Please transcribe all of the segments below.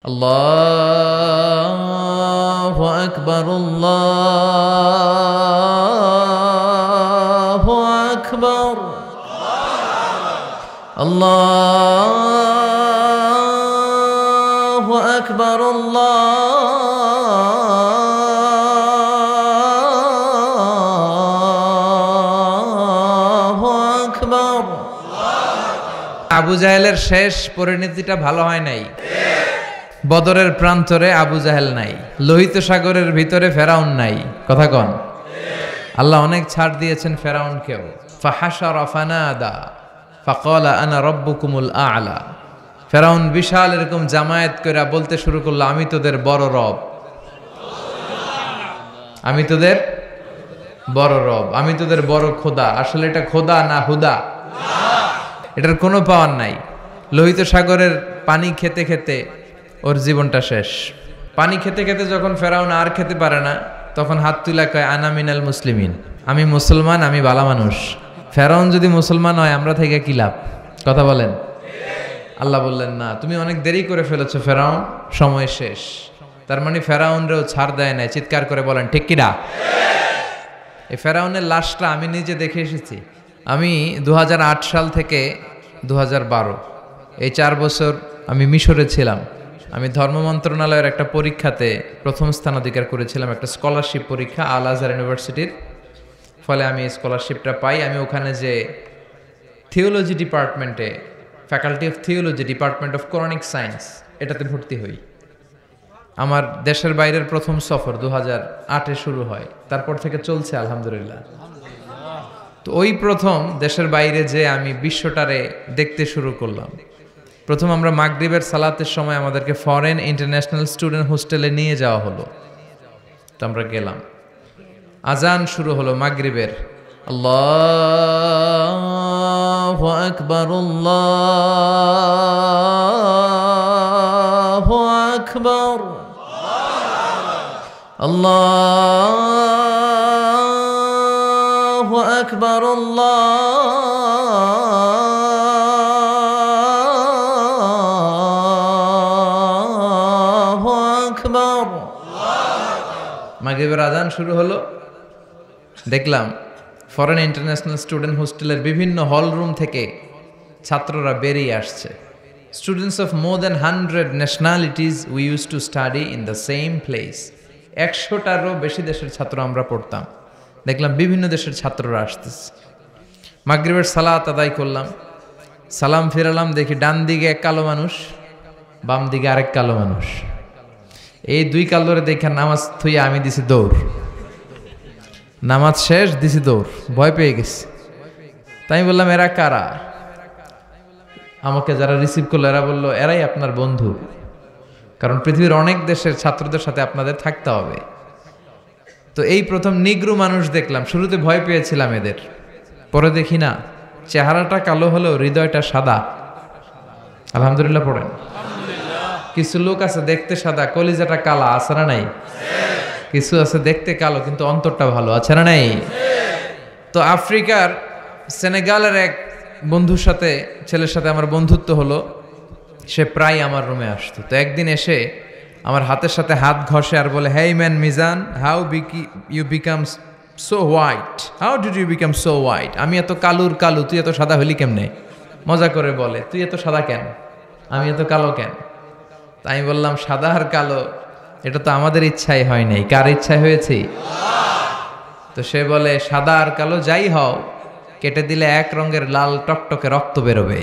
আল্লাহু আকবার, আল্লাহু আকবার, আল্লাহু আকবার, আল্লাহু আকবার। আবু জাহেলের শেষ পরিণতিটা ভালো হয় নাই। বদরের প্রান্তরে আবু জাহেল নাই, লোহিত সাগরের ভিতরে ফেরাউন নাই। কথা কন। আল্লাহ অনেক ছাড় দিয়েছেন ফেরাউনকেও। ফাহাশারা ফানাদা ফাকালা আনা রাব্বুকুমুল আ'লা। ফেরাউন বিশাল এরকম জামায়াত করে বলতে শুরু করলো, আমি তোদের বড় রব, আমি তোদের বড় রব, আমি তোদের বড় খোদা। আসলে এটা খোদা না হুদা, এটার কোনো পাওয়ার নাই। লোহিত সাগরের পানি খেতে খেতে ওর জীবনটা শেষ। পানি খেতে খেতে যখন ফেরাউন আর খেতে পারে না, তখন হাত তুলা কয় আনা মিনাল মুসলিমিন, আমি মুসলমান, আমি ভালো মানুষ। ফেরাউন যদি মুসলমান হয় আমরা থেকে কি লাভ? কথা বলেন। আল্লাহ বললেন, না, তুমি অনেক দেরি করে ফেলেছো ফেরাউন, সময় শেষ। তার মানে ফেরাউনরেও ছাড় দেয় নাই। চিৎকার করে বলেন ঠিক কিনা? এই ফেরাউনের লাশটা আমি নিজে দেখে এসেছি। আমি 2008 সাল থেকে 2012 এই 4 বছর আমি মিশরে ছিলাম। আমি ধর্ম মন্ত্রণালয়ের একটা পরীক্ষাতে প্রথম স্থান অধিকার করেছিলাম, একটা স্কলারশিপ পরীক্ষা আল আজহার ইউনিভার্সিটির। ফলে আমি এই স্কলারশিপটা পাই। আমি ওখানে যে থিওলজি ডিপার্টমেন্টে, faculty of theology, department of Quranic science, এটাতে ভর্তি হই। আমার দেশের বাইরের প্রথম সফর 2008-এ শুরু হয়, তারপর থেকে চলছে আলহামদুলিল্লাহ। তো ওই প্রথম দেশের বাইরে যে আমি বিশ্বটারে দেখতে শুরু করলাম। প্রথম আমরা মাগরিবের সালাতের সময় আমাদেরকে ফরেন ইন্টারন্যাশনাল স্টুডেন্ট হোস্টেলে নিয়ে যাওয়া হলো। তো আমরা গেলাম, আজান শুরু হলো মাগরিবের। আল্লাহু আকবার, আল্লাহু আকবার, আল্লাহু আকবার, আল্লাহু আকবার। মাগরিবের আজান শুরু হলো। দেখলাম ফরেন ইন্টারন্যাশনাল স্টুডেন্ট হোস্টেলের বিভিন্ন হল রুম থেকে ছাত্ররা বেরিয়ে আসছে। Students of more than 100 nationalities we use to study in the same place. 100টারও বেশি দেশের ছাত্র আমরা পড়তাম। দেখলাম বিভিন্ন দেশের ছাত্ররা আসতেছে। মাগরিবের সালাত আদায় করলাম, সালাম ফিরালাম, দেখি ডান দিকে এক কালো মানুষ, বাম দিকে আরেক কালো মানুষ। এই দুই কালোরে দেখে নামাজ থুইয়া আমি দিছি দৌড়। নামাজ শেষ, দিছি দৌড়, ভয় পেয়ে গেছি। তাই বললাম, এরা কারা? আমাকে যারা রিসিভ করলো এরা বললো, এরাই আপনার বন্ধু, কারণ পৃথিবীর অনেক দেশের ছাত্রদের সাথে আপনাদের থাকতে হবে। তো এই প্রথম নিগ্রো মানুষ দেখলাম। শুরুতে ভয় পেয়েছিলাম এদের, পরে দেখি না, চেহারাটা কালো হলেও হৃদয়টা সাদা। আলহামদুলিল্লাহ পড়েন। কিছু লোক আছে দেখতে সাদা, কলিজাটা কালা, আছে না নাই? কিছু আছে দেখতে কালো কিন্তু অন্তরটা ভালো, আছে না নাই? তো আফ্রিকার সেনেগালের এক বন্ধুর সাথে, ছেলের সাথে আমার বন্ধুত্ব হলো। সে প্রায় আমার রুমে আসতো। তো একদিন এসে আমার হাতের সাথে হাত ঘষে আর বলে, hey man Mizan, how you become so white, how did you become so white? আমি এত কালুর কালু, তুই এত সাদা হলি কেমনে? মজা করে বলে, তুই এত সাদা কেন, আমি এত কালো কেন? তাই আমি বললাম, সাদা আর কালো এটা তো আমাদের ইচ্ছাই হয় নাই, কার ইচ্ছায় হয়েছে? তো সে বলে, সাদা আর কালো যাই হও, কেটে দিলে এক রঙের লাল টকটকে রক্ত বেরোবে।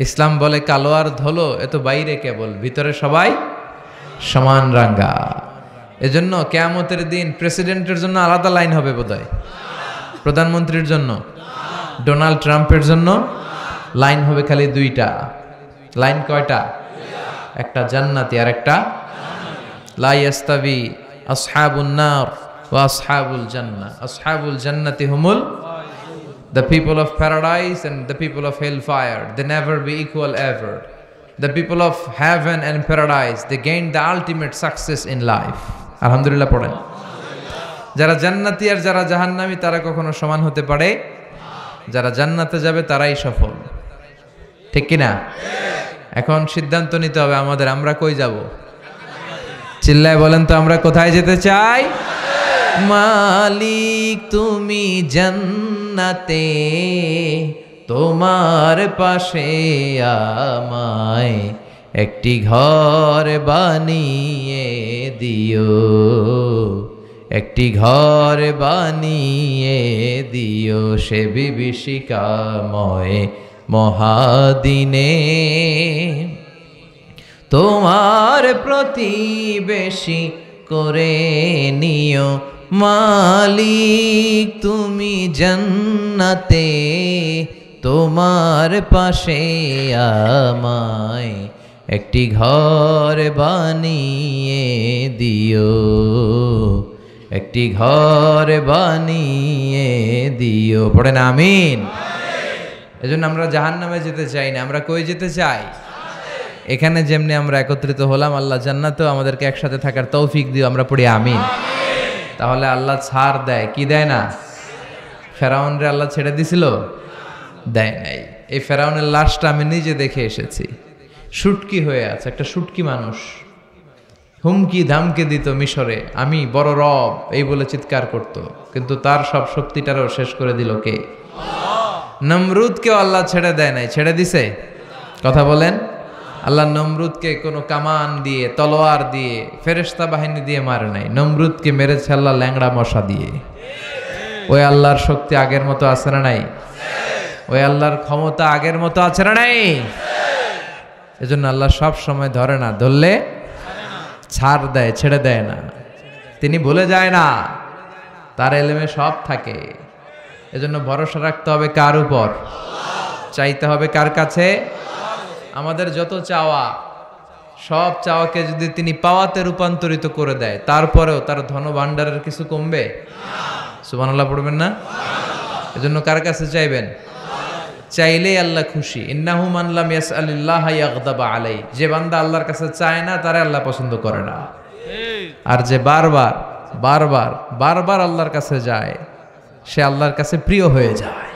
ইসলাম বলে কালো আর ধলো এ তো বাইরে কেবল, ভিতরে সবাই সমান রাঙ্গা। এজন্য কিয়ামতের দিন প্রেসিডেন্টের জন্য আলাদা লাইন হবে বোধহয়, প্রধানমন্ত্রীর জন্য, ডোনাল্ড ট্রাম্পের জন্য লাইন হবে খালি 2টা। লাইন কয়টা? একটা জান্নাতি আর একটা লা ইয়াস্তাবি আসহাবুন নার ওয়া আসহাবুল জান্নাহ। আসহাবুল জান্নাতি হুমুল the people of paradise and the people of hellfire, they never be equal ever. The people of heaven and paradise, they gain the ultimate success in life. আলহামদুলিল্লাহ পড়েন। যারা জান্নাতি আর যারা জাহান্নামী তারা কখনো সমান হতে পারে? যারা জান্নাতে যাবে তারাই সফল, ঠিক কিনা? এখন সিদ্ধান্ত নিতে হবে আমাদের, আমরা কই যাব? চিল্লায় বলেন তো, আমরা কোথায় যেতে চাই? মালিক তুমি জান্নাতে, তোমার পাশে আমায় একটি ঘর বানিয়ে দিও, একটি ঘর বানিয়ে দিও সে বিভীষিকাময় মহাদিনে, তোমার প্রতিবেশী করে নিও মালিক তুমি জান্নাতে, তোমার পাশে আমায় একটি ঘর বানিয়ে দিও, একটি ঘর বানিয়ে দিও। পড়েন আমিন। এজন্য আমরা জাহান্নামে যেতে চাই না, আমরা কই যেতে চাই? এখানে যেমনি আমরা একত্রিত হলাম, আল্লাহ জান্নাতেও আমাদেরকে একসাথে থাকার তৌফিক দিও, আমরা পড়ি আমিন। তাহলে আল্লাহ ছাড় দেয় কি দেয় না? ফেরাউনরে আল্লাহ ছেড়ে দিছিল? দেয় নাই। এই ফেরাউনের লাশটা আমি নিজে দেখে এসেছি, শুটকি হয়ে আছে, একটা শুটকি মানুষ হুমকি ধামকে দিত মিশরে, আমি বড় রব এই বলে চিৎকার করত, কিন্তু তার সব শক্তিটারও শেষ করে দিল কে? নমরুদকেও আল্লাহ ছেড়ে দেয় নাই, ছেড়ে দিছে? কথা বলেন। আল্লাহ নমরুদকে কোনো কামান দিয়ে, তলোয়ার দিয়ে, ফেরেশতা বাহিনী দিয়ে মারে নাই, নমরুদকে মেরেছে আল্লাহ ল্যাংড়া মশা দিয়ে। ওই আল্লাহর শক্তি আগের মতো আছে না নাই? ওই আল্লাহর ক্ষমতা আগের মতো আছে না নাই? এজন্য আল্লাহ সব সময় ধরে না, ধরলে ছাড় দেয়, ছেড়ে দেয় না, তিনি ভুলে যায় না, তার এলেমে সব থাকে। এজন্য ভরসা রাখতে হবে কার উপর? চাইতে হবে কার কাছে? আমাদের যত চাওয়া, সব চাওয়াকে যদি তিনি পাওয়াতে রূপান্তরিত করে দেয়, তারপরেও তার ধনভাণ্ডারের কিছু কমবে? সুবহানাল্লাহ পড়বেন না? এজন্য কার কাছে চাইবেন? চাইলেই আল্লাহ খুশি। ইন্নাহু মান লাম ইয়াসআলিল্লাহ ইয়াগদাবা আলাই, যে বান্দা আল্লাহর কাছে চায় না তারে আল্লাহ পছন্দ করে না। আর যে বারবার বারবার বারবার আল্লাহর কাছে যায়, সে আল্লাহর কাছে প্রিয় হয়ে যায়।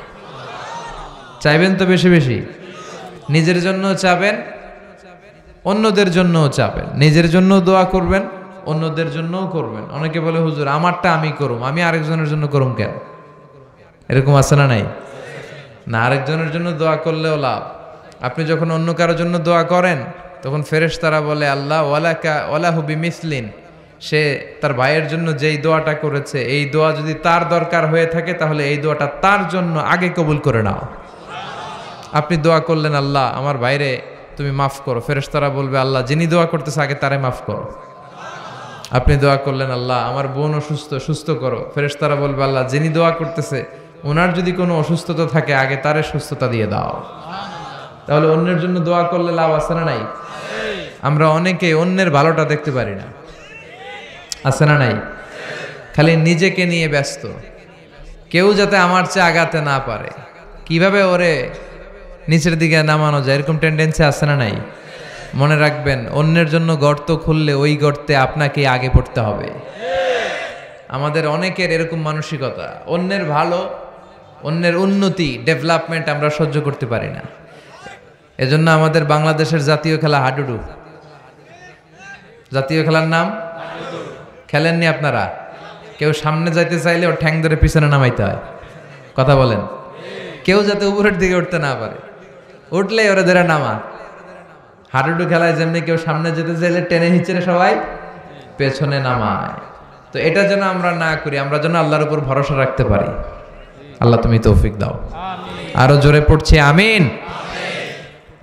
চাইবেন তো বেশি বেশি, নিজের জন্য চাবেন, অন্যদের জন্যও চাবেন, নিজের জন্য দোয়া করবেন, অন্যদের জন্যও করবেন। অনেকে বলে হুজুর আমারটা আমি করুম, আমি আরেকজনের জন্য করুম কেন? এরকম আছে না নাই? না, আরেকজনের জন্য দোয়া করলেও লাভ। আপনি যখন অন্য কারোর জন্য দোয়া করেন, তখন ফেরেশতারা বলে আল্লাহ ওয়ালাহু বিমিসলিন, সে তার ভাইয়ের জন্য যেই দোয়াটা করেছে, এই দোয়া যদি তার দরকার হয়ে থাকে, তাহলে এই দোয়াটা তার জন্য আগে কবুল করে নাও। আপনি দোয়া করলেন আল্লাহ আমার ভাইরে তুমি মাফ করো, ফেরেশতারা বলবে আল্লাহ যিনি দোয়া করতেছে আগে তারে মাফ করো। আপনি দোয়া করলেন আল্লাহ আমার বোন অসুস্থ, সুস্থ করো, ফেরেশতারা বলবে আল্লাহ যিনি দোয়া করতেছে ওনার যদি কোনো অসুস্থতা থাকে আগে তারে সুস্থতা দিয়ে দাও। তাহলে অন্যের জন্য দোয়া করলে লাভ আছে না নাই? আমরা অনেকে অন্যের ভালোটা দেখতে পারি না, আছে না নাই? খালি নিজেকে নিয়ে ব্যস্ত, কেউ যাতে আমার চেয়ে আগাতে না পারে, কিভাবে ওরে নিচের দিকে নামানো যায়, এরকম টেন্ডেন্সি আছে না নাই? মনে রাখবেন, অন্যের জন্য গর্ত খুললে ওই গর্তে আপনাকে আগে পড়তে হবে। আমাদের অনেকের এরকম মানসিকতা, অন্যের ভালো, অন্যের উন্নতি, ডেভেলপমেন্ট আমরা সহ্য করতে পারি না। এজন্য আমাদের বাংলাদেশের জাতীয় খেলা হাডুডু। জাতীয় খেলার নাম খেলেননি আপনারা? কেউ সামনে যাইতে চাইলে ওর ঠ্যাং ধরে পিছনে নামাইতে হয়। কথা বলেন। কেউ যাতে উপরের দিকে উঠতে না পারে, উঠলেই ওরা ধরে নামা। হাডুডু খেলায় যেমনি কেউ সামনে যেতে চাইলে টেনে হিচড়ে সবাই পেছনে নামায়। তো এটা যেন আমরা না করি, আমরা যেন আল্লাহর উপর ভরসা রাখতে পারি। আল্লাহ তুমি তৌফিক দাও। আরো জোরে পড়ছি আমিন।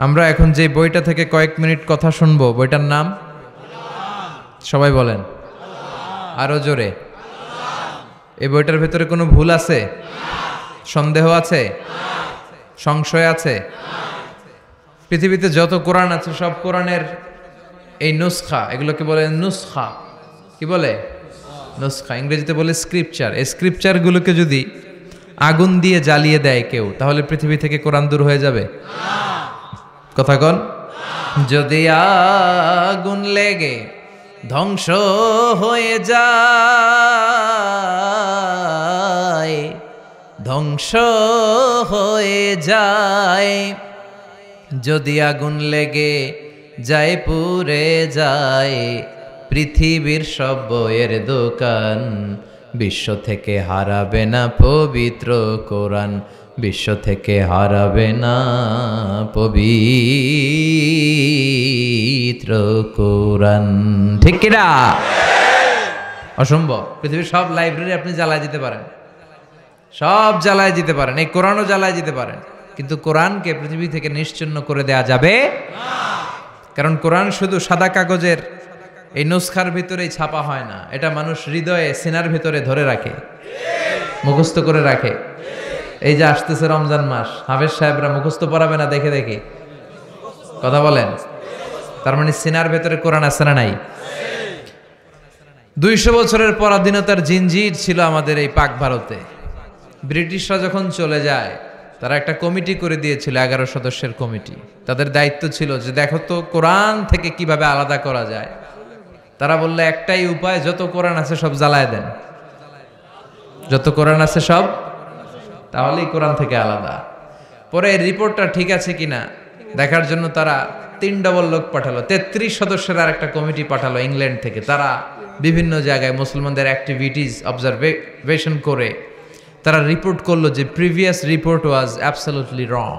আমরা এখন যে বইটা থেকে কয়েক মিনিট কথা শুনবো, বইটার নাম সবাই বলেন আরো জোরে। এই বইটার ভেতরে কোনো ভুল আছে? সন্দেহ আছে? সংশয় আছে? পৃথিবীতে যত কোরআন আছে সব কোরআনের এই নুসখা, এগুলোকে বলে নুসখা। কি বলে? নুসখা। ইংরেজিতে বলে স্ক্রিপচার। এই স্ক্রিপচারগুলোকে যদি আগুন দিয়ে জ্বালিয়ে দেয় কেউ, তাহলে পৃথিবী থেকে কোরআন দূর হয়ে যাবে? কথা কন। যদি আগুন লেগে ধ্বংস হয়ে যায়, ধ্বংস হয়ে যায়, যদি আগুন লেগে যায় পুড়ে যায় পৃথিবীর সব বইয়ের দোকান, বিশ্ব থেকে হারাবে না পবিত্র কোরআন, বিশ্ব থেকে হারাবে না পবিত্র কোরআন। ঠিক কিনা? অসম্ভব। পৃথিবীর সব লাইব্রেরি আপনি জ্বালায় দিতে পারেন, সব জ্বালায় দিতে পারেন, এই কোরআনও জ্বালায় দিতে পারেন, কিন্তু কোরআনকে পৃথিবী থেকে নিশ্চিহ্ন করে দেয়া যাবে না। কারণ কোরআন শুধু সাদা কাগজের এই নুসখার ভিতরেই ছাপা হয় না, এটা মানুষ হৃদয়ে সিনার ভিতরে ধরে রাখে, মুখস্থ করে রাখে। এই যে আসতেছে রমজান মাস, হাফেজ সাহেবরা মুখস্থ পড়াবে না দেখে দেখে, কথা বলেন। তার মানে সিনার ভেতরে কোরআন আছে না নাই? 200 বছরের পরাধীনতার জিনজির ছিল আমাদের এই পাক ভারতে। ব্রিটিশরা যখন চলে যায়, তারা একটা কমিটি করে দিয়েছিল, 11 সদস্যের কমিটি। তাদের দায়িত্ব ছিল যে দেখো তো কোরআন থেকে কিভাবে আলাদা করা যায়। তারা বললে একটাই উপায়, যত কোরআন আছে সব জ্বালায় দেন, যত কোরআন আছে সব, তাহলেই কোরআন থেকে আলাদা। পরে এই রিপোর্টটা ঠিক আছে কিনা দেখার জন্য তারা 3 ডবল লোক পাঠালো, 33 সদস্যের আর একটা কমিটি পাঠালো ইংল্যান্ড থেকে। তারা বিভিন্ন জায়গায় মুসলমানদের অ্যাক্টিভিটিস অবজারভেশন করে তারা রিপোর্ট করলো যে previous report was absolutely wrong,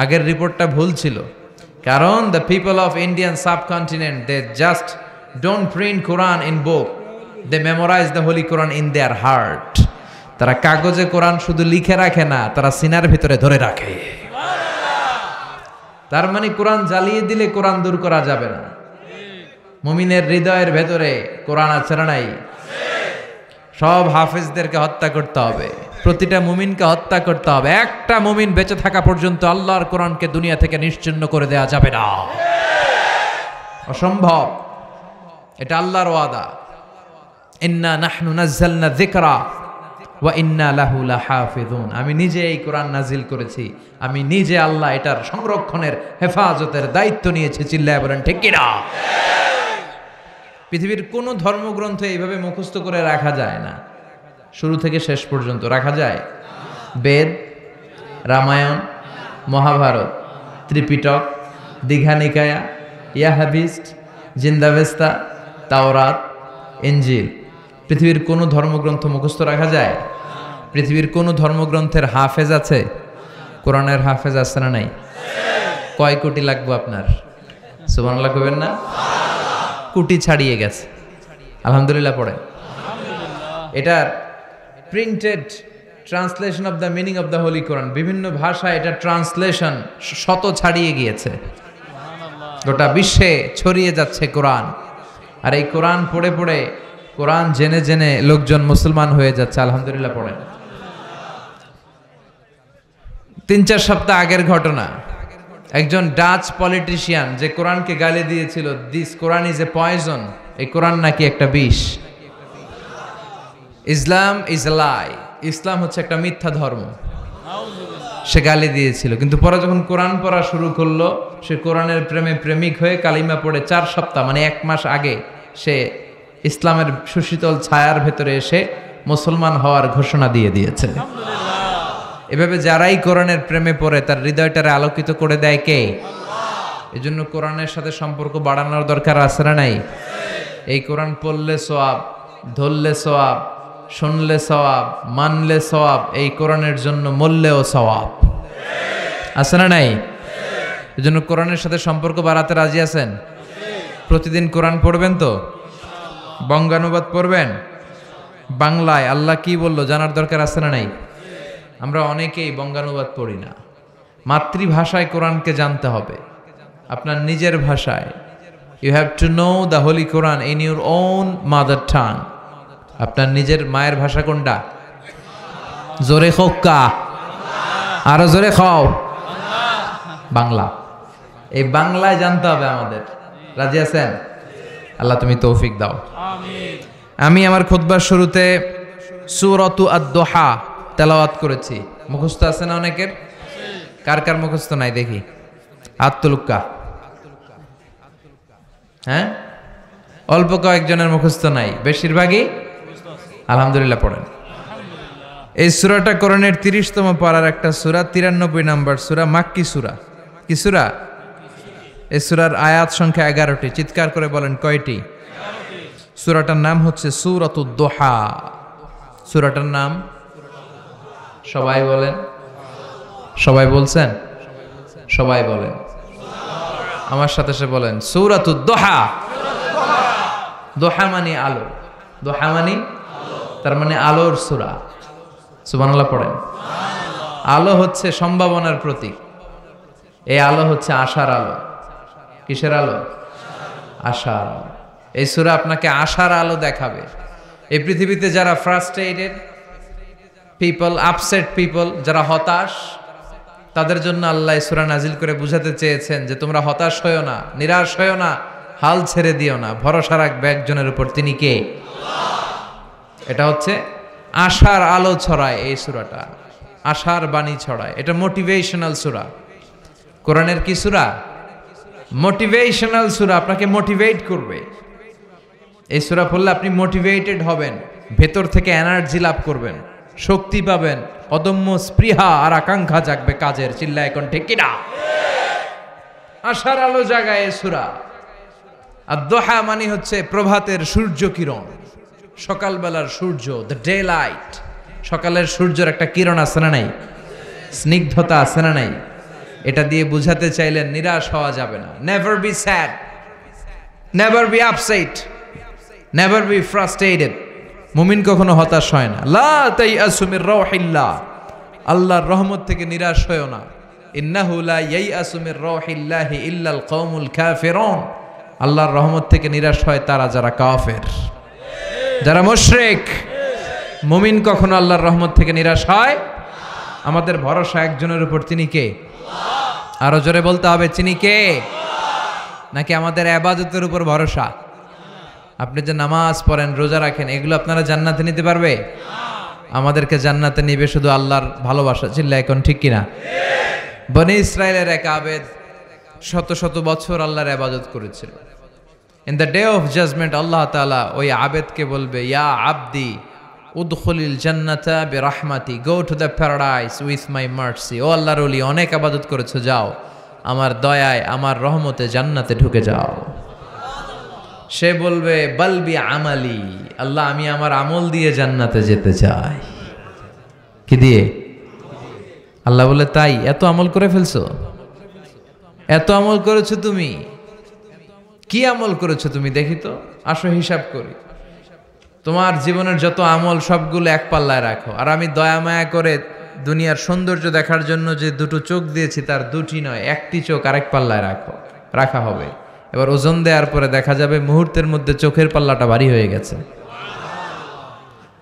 আগের রিপোর্টটা ভুল ছিল। কারণ the people of Indian subcontinent they just don't print Quran in book, they memorise the holy Quran in their heart. তারা কাগজে কোরআন শুধু লিখে রাখে না, তারা সিনার ভিতরে ধরে রাখে। তার মানে কোরআন জ্বালিয়ে দিলে কোরআন দূর করা যাবে না। মুমিনের হৃদয়ের ভেতরে কোরআন আছে না নাই? সব হাফেজদেরকে হত্যা করতে হবে, প্রতিটা মুমিনকে হত্যা করতে হবে। একটা মুমিন বেঁচে থাকা পর্যন্ত আল্লাহর কোরআনকে দুনিয়া থেকে নিশ্চিহ্ন করে দেওয়া যাবে না, অসম্ভব। এটা আল্লাহর ওয়াদা, ইন্না নাহনু নাযালনা যিকরা ওয়া ইন্না লাহু লাহাফিজুন। আমি নিজে এই কোরআন নাজিল করেছি, আমি নিজে আল্লাহ এটার সংরক্ষণের হেফাজতের দায়িত্ব নিয়েছি। চিল্লায় বলেন ঠিক কিনা? পৃথিবীর কোনো ধর্মগ্রন্থ এইভাবে মুখস্থ করে রাখা যায় না, শুরু থেকে শেষ পর্যন্ত রাখা যায়? বেদ, রামায়ণ, মহাভারত, ত্রিপিটক, দীঘানিকায়া, ইয়াহাবিস্ট, জিন্দাবেস্তা, তাওরাত, ইনজিল, পৃথিবীর কোনো ধর্মগ্রন্থ মুখস্থ রাখা যায়? পৃথিবীর কোনো ধর্মগ্রন্থের হাফেজ আছে? কোরআনের হাফেজ আছে না নাই? কয় কোটি লাগবে আপনার? সুবহানাল্লাহ কইবেন না? কোটি ছাড়িয়ে গেছে। আলহামদুলিল্লাহ পড়েন। এটার printed translation of the meaning of the holy Quran, বিভিন্ন ভাষায় এটা ট্রান্সলেশন 100 ছাড়িয়ে গিয়েছে। গোটা বিশ্বে ছড়িয়ে যাচ্ছে কোরআন। আর এই কোরআন পড়ে পড়ে, কোরআন জেনে জেনে লোকজন মুসলমান হয়ে যাচ্ছে। আলহামদুলিল্লাহ পড়েন। 3-4 সপ্তাহ আগের ঘটনা, একজন ডাচ পলিটিশিয়ান যে কোরআনকে গালি দিয়েছিল, this Quran is a poison, এই কোরআন নাকি একটা বিষ, ইসলাম ইজ এ লাই, ইসলাম হচ্ছে একটা মিথ্যা ধর্ম, সে গালি দিয়েছিল। কিন্তু পরে যখন কোরআন পড়া শুরু করলো, সে কোরআনের প্রেমে প্রেমিক হয়ে কালিমা পড়ে 4 সপ্তাহ মানে 1 মাস আগে সে ইসলামের সুশীতল ছায়ার ভেতরে এসে মুসলমান হওয়ার ঘোষণা দিয়ে দিয়েছে। এভাবে যারাই কোরআনের প্রেমে পড়ে তার হৃদয়টারে আলোকিত করে দেয় কে? এই জন্য কোরআনের সাথে সম্পর্ক বাড়ানোর দরকার আছে না নাই? এই কোরআন পড়লে সওয়াব, ধরলে সওয়াব, শুনলে সওয়াব, মানলে সওয়াব, এই কোরআনের জন্য মরলেও সওয়াব আছে না নাই? এই জন্য কোরআনের সাথে সম্পর্ক বাড়াতে রাজি আছেন? প্রতিদিন কোরআন পড়বেন তো? বঙ্গানুবাদ পড়বেন? বাংলায় আল্লাহ কি বললো জানার দরকার আছে না নাই? আমরা অনেকেই বঙ্গানুবাদ পড়ি না। মাতৃভাষায় কোরআনকে জানতে হবে, আপনার নিজের ভাষায়। You have to know the holy Quran in your own mother tongue. আপনার নিজের মায়ের ভাষা কোনটা? জোরে খোকা, আরো জোরে খাও, বাংলা। এই বাংলায় জানতে হবে আমাদের। রাজি আছেন? আল্লাহ তুমি তৌফিক দাও। আমি আমার খুতবার শুরুতে সূরাতু আদ-দুহা তেলাওয়াত করেছি, মুখস্থ আছে না অনেকের? কার কার মুখস্থ নাই দেখি আত্মলুক্কা। হ্যাঁ, অল্প কয়েকজনের মুখস্থ নাই, বেশিরভাগই আলহামদুলিল্লাহ পড়েন। এই সূরাটা কোরআনের 30তম পারার একটা সূরা, 93 নম্বর সূরা, মাক্কি সূরা। কি সূরা? এই সূরার আয়াত সংখ্যা 11টি। চিৎকার করে বলেন কয়টি? সূরাটার নাম হচ্ছে সূরাতুদ দুহা। সূরাটার নাম সবাই বলেন। সবাই বলছেন? সবাই বলেন, আমার সাথে সে বলেন সূরাতুদ দুহা। দুহা মানে আলো, দুহা মানে তার মানে আলোর সূরা। সুবহানাল্লাহ পড়েন। আলো হচ্ছে সম্ভাবনার প্রতীক। এই আলো হচ্ছে আশার আলো। কিসের আলো? আশার আলো। এই সূরা আপনাকে আশার আলো দেখাবে। এই পৃথিবীতে যারা ফ্রাস্ট্রেটেড পিপল, আপসেট পিপল, যারা হতাশ, তাদের জন্য আল্লাহ এই সূরা নাজিল করে বুঝাতে চেয়েছেন যে তোমরা হতাশ হয়ো না, নিরাশ হয়ো না, হাল ছেড়ে দিও না, ভরসা রাখবে একজনের উপর, তিনি কে? এটা হচ্ছে আশার আলো ছড়ায় এই সূরাটা, আশার বাণী ছড়ায়। এটা মোটিভেশনাল সূরা। কোরআনের কি সূরা? মোটিভেশনাল সূরা, আপনাকে মোটিভেট করবে। এই সূরা পড়লে আপনি মোটিভেটেড হবেন, ভেতর থেকে এনার্জি লাভ করবেন, শক্তি পাবেন, অদম্য স্পৃহা আর আকাঙ্ক্ষা জাগবে কাজের। চিল্লায় এখন ঠিক কিনা? আশার আলো জাগায় এই সূরা। আর দুহা মানে হচ্ছে প্রভাতের সূর্য কিরণ, সকালবেলার সূর্য, দ্য ডে লাইট। সকালের সূর্যের একটা কিরণ আছে না নাই? স্নিগ্ধতা আছে না নাই? এটা দিয়ে বুঝাতে চাইলেন নিরাশ হওয়া যাবে না। Never be sad, never be upset, never be frustrated. মুমিন কখনো হতাশ হয় না। লা তাইয়াসু মির রাউহিল্লাহ, আল্লাহর রহমত থেকে নিরাশ হয়ো না। ইন্নাহু লা ইয়াইয়াসু মির রাউহিল্লাহি ইল্লাল কওমুল কাফিরুন, আল্লাহর রহমত থেকে নিরাশ হয় তারা যারা কাফের, যারা মুশরিক। মুমিন কখনো আল্লাহর রহমত থেকে নিরাশ হয়? আমাদের ভরসা একজনের উপর, তিনি কে? আরো জোরে বলতে হবে, তিনি কে? নাকি আমাদের ইবাদতের উপর ভরসা? আপনি যে নামাজ পড়েন, রোজা রাখেন, এগুলো আপনারা জান্নাতে নিতে পারবে? আমাদেরকে জান্নাতে নিবে শুধু আল্লাহর ভালোবাসা। চিল্লা এখন ঠিক কিনা? বনি ইসরায়েলের এক আবেদ শত শত বছর আল্লাহর ইবাদত করেছিল। In the day of judgment আল্লাহ তাআলা ওই আবেদকে বলবে, ইয়া আবদি উদখুলিল জান্নাতা বিরহমাতি, go to the paradise with my mercy. ও আল্লাহর ওলি, অনেক ইবাদত করেছো, যাও আমার দয়ায়, আমার রহমতে জান্নাতে ঢুকে যাও। সে বলবে, বলবি আমালি, আল্লাহ আমি আমার আমল দিয়ে জান্নাতে যেতে চাই। কি দিয়ে? আল্লাহ বলে, তাই এত আমল করে ফেলছো? এত আমল করেছো তুমি? কি আমল করেছো তুমি দেখি তো, আসো হিসাব করি। তোমার জীবনের যত আমল সবগুলো এক পাল্লায় রাখো, আর আমি দয়া মায়া করে দুনিয়ার সৌন্দর্য দেখার জন্য যে দুটো চোখ দিয়েছি তার দুটি নয়, একটি চোখ আরেক পাল্লায় রাখা হবে। এবার ওজন দেওয়ার পরে দেখা যাবে মুহূর্তের মধ্যে চোখের পাল্লাটা ভারী হয়ে গেছে।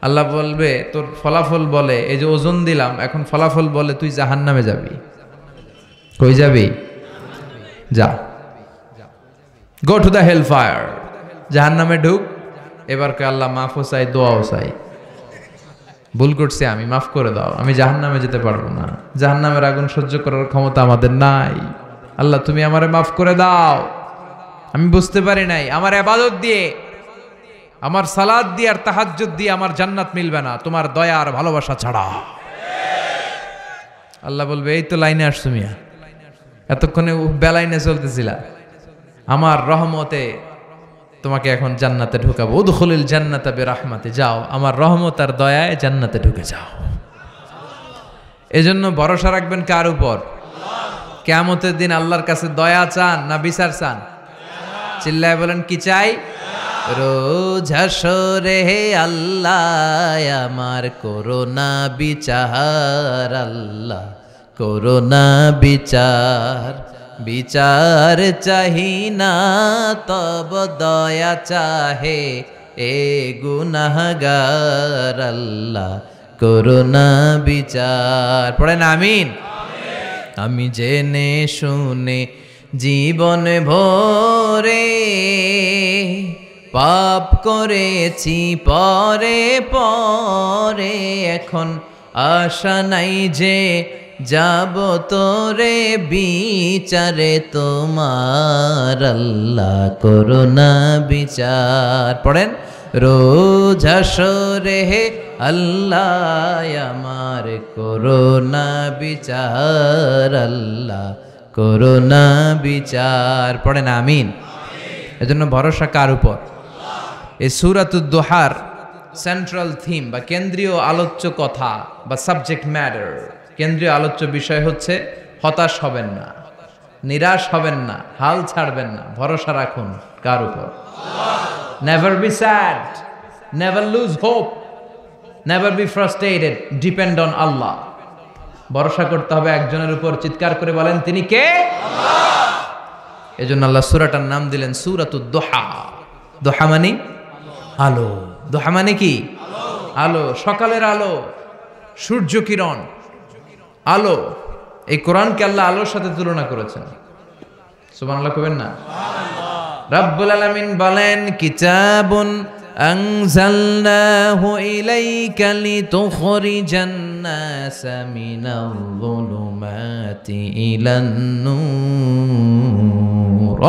আল্লাহ বলবে, তোর ফলাফল বলে, এই যে ওজন দিলাম, এখন ফলাফল বলে তুই জাহান্নামে যাবি। কই যাবি? যা, go to the hell fire, জাহান্নামে ঢুক। এবার কে আল্লাহ মাফও চাই, দোয়াও চাই, ভুল করছি আমি, মাফ করে দাও, আমি জাহান্নামে যেতে পারবো না, জাহান্নামের আগুন সহ্য করার ক্ষমতা আমাদের নাই। আল্লাহ তুমি আমারে মাফ করে দাও, আমি বুঝতে পারি নাই, আমার ইবাদত দিয়ে, আমার সালাত দিয়ে আর তাহাজ্জুদ দিয়ে আমার জান্নাত মিলবে না তোমার দয়া আর ভালোবাসা ছাড়া। আল্লাহ বলবে, এই তো লাইনে আসছো মিয়া, এতক্ষণে বেলাইনে চলতেছিলা, আমার রহমতে তোমাকে এখন জান্নাতে ঢুকাবো। উদখুলিল জান্নাতা বিরহমাতি, যাও আমার রহমত আর দয়ায় জান্নাতে ঢুকে যাও। এজন্য ভরসা রাখবেন কার উপর? কিয়ামতের দিন আল্লাহর কাছে দয়া চান না বিচার চান? চিল্লায় বলেন, কি চাই? রোজ হাসরে আল্লাহ আমার করোনা বিচার, আল্লাহ করোনা বিচার, বিচার চাহি না তব দয়া চাহে এ গুনাহগার, আল্লাহ করোনা বিচার। পড়েন আমিন। আমি জেনে শুনে জীবন ভরে পাপ করেছি পরে পরে, এখন আশা নাই যে যাব তোরে বিচারে তোমার, আল্লাহ করোনা বিচার। পড়েন, রোজ হাসরে আল্লাহ আমার করোনা বিচার, আল্লাহ করোনা বিচার। পড়েন আমিন। এজন্য ভরসা কার উপর? এই সূরাতুদ দুহার সেন্ট্রাল থিম বা কেন্দ্রীয় আলোচ্য কথা বা সাবজেক্ট ম্যাটার, কেন্দ্রীয় আলোচ্য বিষয় হচ্ছে হতাশ হবেন না, নিরাশ হবেন না, হাল ছাড়বেন না, ভরসা রাখুন কার উপর? Never be sad, never lose hope, never be frustrated, depend on Allah. ভরসা করতে হবে একজনের উপর। চিৎকার করে বলেন তিনি কে? আল্লাহ। এজন্য আল্লাহ সূরাটার নাম দিলেন সূরাতুদ দুহা। দুহা মানে আলো। দুহা মানে কি? আলো, সকালের আলো, সূর্য কিরণ, আলো। এই কোরআনকে আল্লাহ আলোর সাথে তুলনা করেছেন। সুবহানাল্লাহ কবেন না? রাব্বুল আলামিন বলেন কিতাবুন আনজালনাহু ইলাইকা লিতুখরিজান নাসা মিনাল যুলুমাতি ইলান নূর।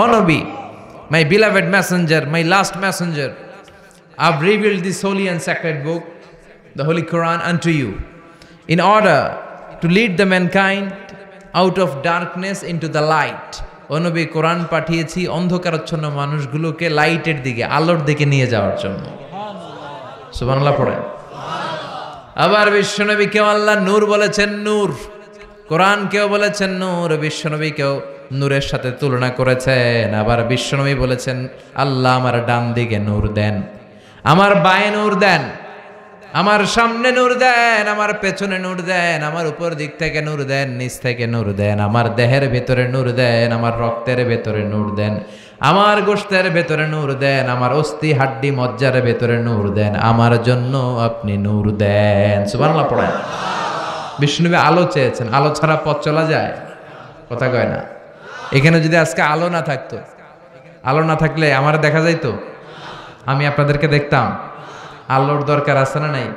ও নবী, my beloved messenger, my last messenger, I've revealed this holy and sacred book, the Holy Quran, unto you in order to lead the mankind out of darkness into the light. ও নবী, কোরআন পাঠিয়েছি অন্ধকারাচ্ছন্ন মানুষগুলোকে লাইটের দিকে, আলোর দিকে নিয়ে যাওয়ার জন্য। সুবহানাল্লাহ পড়েন। আবার বিশ্বনবীকেও আল্লাহ নূর বলেছেন, নূর। কোরআনকেও বলেছেন নূর, বিশ্বনবীকেও নূরের সাথে তুলনা করেছেন। আবার বিশ্বনবী বলেছেন আল্লাহ আমার ডান দিকে নূর দেন, আমার বায়ে নূর দেন, আমার সামনে নূর দেন, আমার পেছনে নূর দেন, আমার উপর দিক থেকে নূর দেন, নিচ থেকে নূর দেন, আমার দেহের ভেতরে নূর দেন, আমার রক্তের ভেতরে নূর দেন, আমার গোশতের ভেতরে নূর দেন, আমার অস্থি হাড্ডি মজ্জার ভেতরে নূর দেন, আমার জন্য আপনি নূর দেন। সুবহানাল্লাহ পড়েন। বিষ্ণুনবী আলো চেয়েছেন, আলো ছাড়া পথ চলা যায়? কথা কয় না। এখানে যদি আজকে আলো না থাকতো, আলো না থাকলে আমার দেখা যাইতো? আমি আপনাদেরকে দেখতাম? আলোর দরকার আছে না নাই?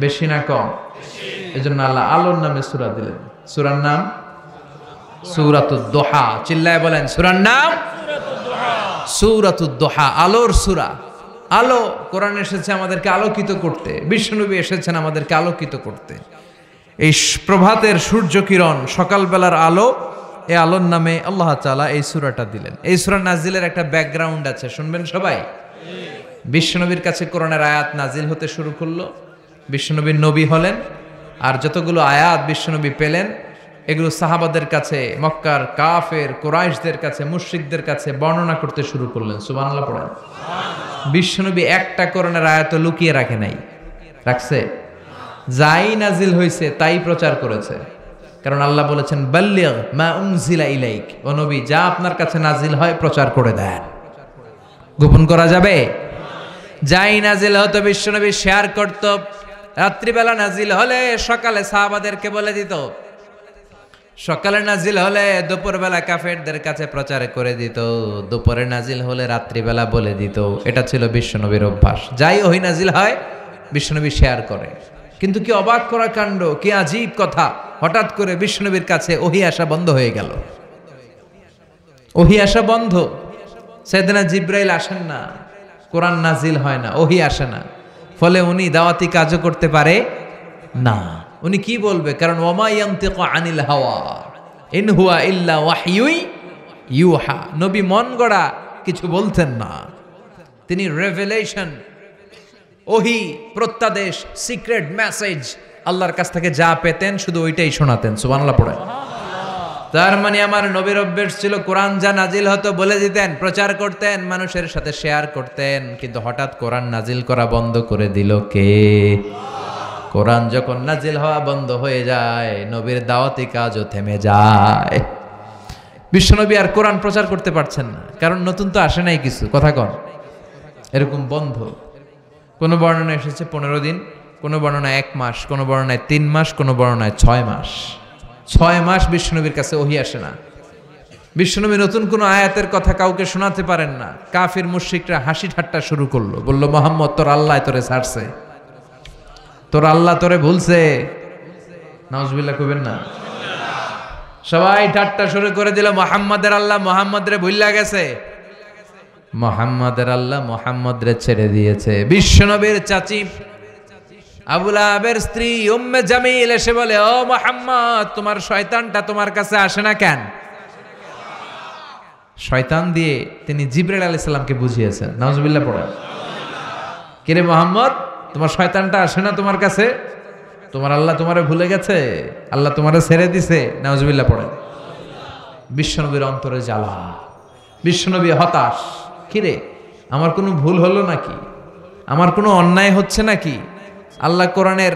বেশি না কম? এজন্য আল্লাহ আলোর নামে সূরা দিলেন। সূরার নাম সূরাতুদ দুহা। চিল্লায় বলেন সূরার নাম সূরাতুদ দুহা, আলোর সূরা। আলো, কোরআন এসেছে আমাদেরকে আলোকিত করতে, বিশ্বনবী এসেছেন আমাদেরকে আলোকিত করতে। এই প্রভাতের সূর্য কিরণ, সকালবেলার আলো, এই আলোর নামে আল্লাহ তাআলা এই সূরাটা দিলেন। এই সূরা নাজিলের একটা ব্যাকগ্রাউন্ড আছে, শুনবেন সবাই। বিশ্বনবীর কাছে কোরআনের আয়াত নাজিল হতে শুরু করলো, বিশ্বনবীর নবী হলেন, আর যতগুলো আয়াত বিশ্বনবী পেলেন এগুলো সাহাবাদের কাছে, মক্কার কাফের কুরাইশদের কাছে, মুশরিকদের কাছে বর্ণনা করতে শুরু করলেন। সুবহানাল্লাহ পড়েন। বিশ্বনবী একটা কোরআনের আয়াত লুকিয়ে রাখে নাই, রাখছে? যাই নাজিল হয়েছে তাই প্রচার করেছে। কারণ আল্লাহ বলেছেন বাল্লিগ মা উনজিলা ইলাইক, ও নবী যা আপনার কাছে নাজিল হয় প্রচার করে দেন। গোপন করা যাবে? যাই নাজিল হতো বিশ্বনবী শেয়ার করত। রাত্রিবেলা নাজিল হলে সকালে সাহাবাদেরকে বলে দিত, সকালে নাজিল হলে দুপুরবেলা কাফেরদের কাছে প্রচার করে দিত, দুপুরে নাজিল হলে রাত্রিবেলা বলে দিত। এটা ছিল বিশ্বনবীর অভ্যাস। যাই ওহী নাজিল হয় বিশ্বনবী শেয়ার করে। কিন্তু কি অবাক করা কাণ্ড, কি আজীব কথা, হঠাৎ করে বিশ্বনবীর কাছে ওহী আসা বন্ধ হয়ে গেল। ওহী আসা বন্ধ। সাইয়েদনা জিবরাইল আসেন না, কোরআন নাজিল হয় না, ওহী আসে না। ফলে উনি দাওয়াতি কাজও করতে পারে না। উনি কি বলবে? কারণ ওমা ইয়ানতিকু আনিল হাওয়া ইন হুয়া ইল্লা ওয়াহয়ুই ইউহা। নবী মন গড়া কিছু বলতেন না, তিনি রেভেলেশন, ওহী, প্রত্যাদেশ, সিক্রেট মেসেজ আল্লাহর কাছ থেকে যা পেতেন শুধু ওইটাই শোনাতেন। সুবহানাল্লাহ পড়ে। তার মানে আমার নবীর অভ্যাস ছিল কোরআন যা নাজিল হতো বলে দিতেন, প্রচার করতেন, মানুষের সাথে শেয়ার করতেন। কিন্তু হঠাৎ কোরআন নাজিল করা বন্ধ করে দিল কে? কোরআন যখন নাজিল হওয়া বন্ধ হয়ে যায় নবীর দাওয়াতি কাজও থেমে যায়। বিশ্বনবী আর কোরআন প্রচার করতে পারছেন না, কারণ নতুন তো আসে নাই কিছু। কথা কন, এরকম বন্ধ। কোনো বর্ণনা এসেছে 15 দিন, কোনো বর্ণনায় 1 মাস, কোনো বর্ণনায় 3 মাস, কোনো বর্ণনায় 6 মাস। 6 মাস বিশ্বনবীর কাছে ওহী আসে না। বিশ্বনবী নতুন কোনো আয়াতের কথা কাউকে শোনাতে পারেন না। কাফির মুশরিকরা হাসি ঠাট্টা শুরু করলো, বলল মুহাম্মদ তোর আল্লাহ তোরে ছাড়ছে, তোর আল্লাহ তোরে ভুলছে। নাউজুবিল্লাহ কইবেন না? সবাই ঠাট্টা শুরু করে দিল, মুহাম্মাদের আল্লাহ মুহাম্মদ রে ভুইল্লা গেছে, মুহাম্মাদের আল্লাহ মুহাম্মদ রে ছেড়ে দিয়েছে। বিশ্বনবীর চাচি আবু লাহাবের স্ত্রী উম্মে জামিল এসে বলে, ও মুহাম্মদ তোমার শয়তানটা তোমার কাছে আসে না কেন? শয়তান দিয়ে তিনি জিবরাইল আলাইহিস সালামকে বুঝিয়েছেন। নাউজুবিল্লাহ পড়েন। কিরে মুহাম্মদ, তোমার শয়তানটা আসে না তোমার কাছে? তোমার আল্লাহ তোমারে ভুলে গেছে, আল্লাহ তোমারে ছেড়ে দিছে। নাউজুবিল্লাহ পড়েন। বিশ্বনবীর অন্তরে জ্বালা, বিশ্বনবী হতাশ। কিরে, আমার কোনো ভুল হলো নাকি? আমার কোনো অন্যায় হচ্ছে নাকি? আল্লাহ কোরআনের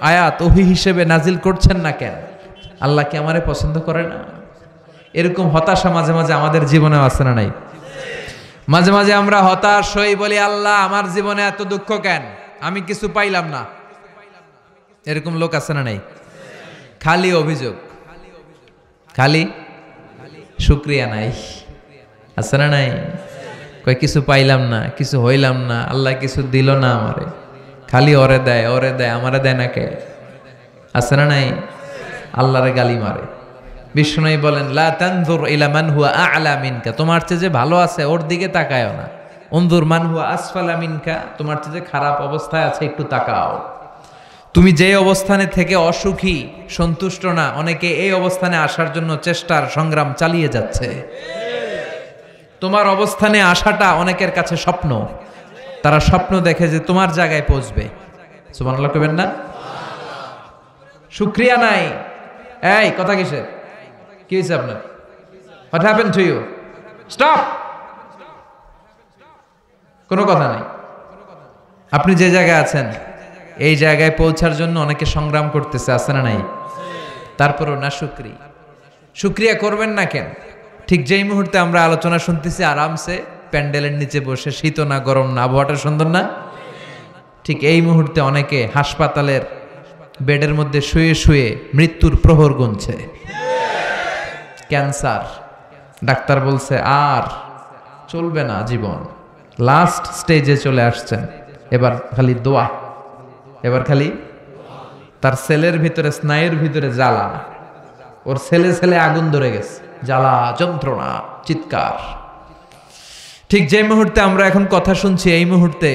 আয়াত ওহী হিসেবে নাজিল করছেন না কেন? আল্লাহ কি আমারে পছন্দ করে না? এরকম হতাশা মাঝে মাঝে আমাদের জীবনে আছে না নাই? মাঝে মাঝে আমরা হতাশ হই, বলি আল্লাহ আমার জীবনে এত দুঃখ কেন, আমি কিছু পাইলাম না। এরকম লোক আছে না নাই? খালি অভিযোগ, খালি শুকরিয়া নাই, আছে না নাই? কই কিছু পাইলাম না, কিছু হইলাম না, আল্লাহ কিছু দিল না আমারে, খালি ওরে দেয় ওরে দেয়, আমারে দেয় না কে? আছে না নাই? আল্লাহরে গালি মারে। বিষ্ণু বলেন লা তানজুর ইলা মান হুয়া আ'লা মিনকা, তোমার চেয়ে যে ভালো আছে ওর দিকে তাকায়ও না। উনজুর মান হুয়া আসফালা মিনকা, তোমার চেয়ে যে খারাপ অবস্থায় আছে একটু তাকাও। তুমি যে অবস্থানে থেকে অসুখী, সন্তুষ্ট না, অনেকে এই অবস্থানে আসার জন্য চেষ্টার সংগ্রাম চালিয়ে যাচ্ছে। তোমার অবস্থানে আসাটা অনেকের কাছে স্বপ্ন, তারা স্বপ্ন দেখে যে তোমার জায়গায় পৌঁছবে। সুবহানাল্লাহ কইবেন না? শুকরিয়া নাই। এই কথা কিসের? কি হয়েছে আপনার? What happen to you? Stop. কোনো কথা নাই। আপনি যে জায়গায় আছেন এই জায়গায় পৌঁছার জন্য অনেকে সংগ্রাম করতেছে, আছে না নাই? তারপরও না শুকরিয়া করবেন না কেন? ঠিক যেই মুহূর্তে আমরা আলোচনা শুনতেছি আরামসে প্যান্ডেলের নিচে বসে, শীত না গরম না, আবহাওয়াটা সুন্দর না, ঠিক এই মুহূর্তে অনেকে হাসপাতালের বেডের মধ্যে শুয়ে শুয়ে মৃত্যুর প্রহর গুনছে। ক্যান্সার, ডাক্তার বলছে আর চলবে না জীবন, লাস্ট স্টেজে চলে আসছেন, এবার খালি দোয়া, এবার খালি তার সেলের ভিতরে, স্নায়ুর ভিতরে জ্বালা, ওর ছেলে ছেলে আগুন ধরে গেছে, জ্বালা যন্ত্রণা চিৎকার। ঠিক যে মুহূর্তে আমরা এখন কথা শুনছি এই মুহূর্তে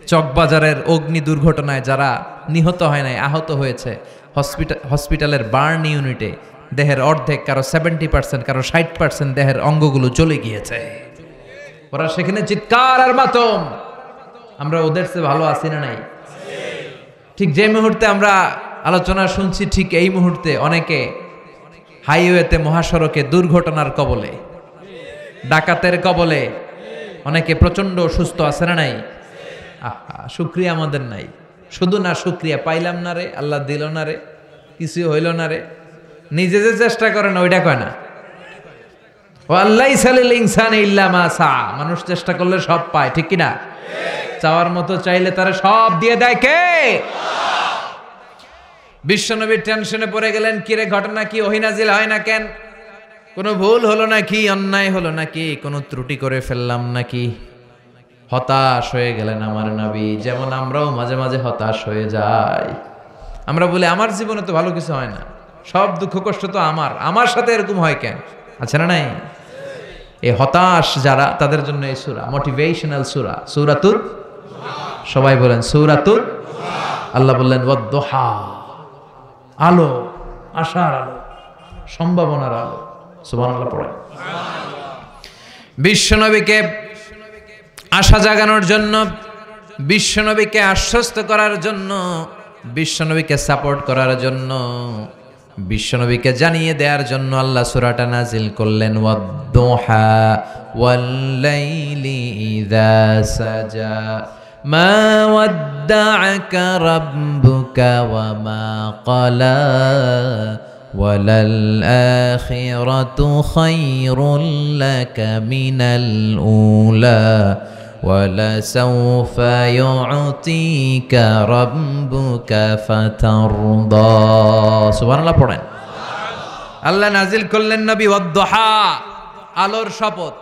চকবাজারের অগ্নি দুর্ঘটনায় যারা নিহত হয় নাই, আহত হয়েছে, হসপিটালের বার্ন ইউনিটে দেহের অর্ধেক, কারো 70%, কারো 60% দেহের অঙ্গগুলো জ্বলে গিয়েছে। ওরা সেখানে চিৎকার আর মাতম। আমরা ওদের চেয়ে ভালো আছি না নাই? ঠিক যে মুহূর্তে আমরা আলোচনা শুনছি ঠিক এই মুহূর্তে অনেকে হাইওয়েতে, মহাসড়কে দুর্ঘটনার কবলে, ডাকাতের কবলে, অনেকে প্রচন্ড অসুস্থ, আছে না নাই? আহা, শুকরিয়া আমাদের নাই। শুধু না শুকরিয়া, পাইলাম না রে, আল্লাহ দিল না রে, কিছু হইল না রে, নিজে যে চেষ্টা করে না ওইটা কয় না। ও আল্লাহ সালিল ইনসান ইল্লা মা সা, মানুষ চেষ্টা করলে সব পায়, ঠিক কিনা? চাওয়ার মতো চাইলে তারা সব দিয়ে দেয় কে? বিশ্বনবী টেনশনে পড়ে গেলেন, কিরে ঘটনা কি, ওহী নাজিল হয় না কেন? কোনো ভুল হলো নাকি, অন্যায় হলো নাকি, কোনো ত্রুটি করে ফেললাম নাকি? হতাশ হয়ে গেলেন আমার নবী। যেমন আমরাও মাঝে মাঝে হতাশ হয়ে যাই। আমরা বলি আমার জীবনে তো ভালো কিছু হয় না, সব দুঃখ কষ্ট তো আমার সাথে এরকম হয় কেন? আছে না নাই? এই হতাশ যারা, তাদের জন্য এই সূরা মোটিভেশনাল সূরা, সূরাতুল, সবাই বলেন সূরাতুল। আল্লাহ বললেন ওয়াদ-দুহা, আলো, আশার আলো, সম্ভাবনার আলো। সুবহানাল্লাহ পড়েন। বিশ্বনবীকে আশা জাগানোর জন্য, বিশ্বনবীকে আশ্বস্ত করার জন্য, বিশ্বনবীকে সাপোর্ট করার জন্য, বিশ্বনবীকে জানিয়ে দেওয়ার জন্য আল্লাহ সূরাটা নাজিল করলেন ওয়াদ-দুহা ওয়াল-লাইলি ইযা সাজা মা ওয়াদ্দা'আকা রাব্বুকা ওয়া মা ক্বালা ওয়ালাল আখিরাতু খায়রুল লাকা মিনাল উলা ওয়ালাসাউফা ইউ'তিকা রাব্বুকা ফাতারদা। সুবহানাল্লাহ পড়েন। আল্লাহ নাজিল করলেন নবী ওয়াদ-দুহা, আলোর শপথ,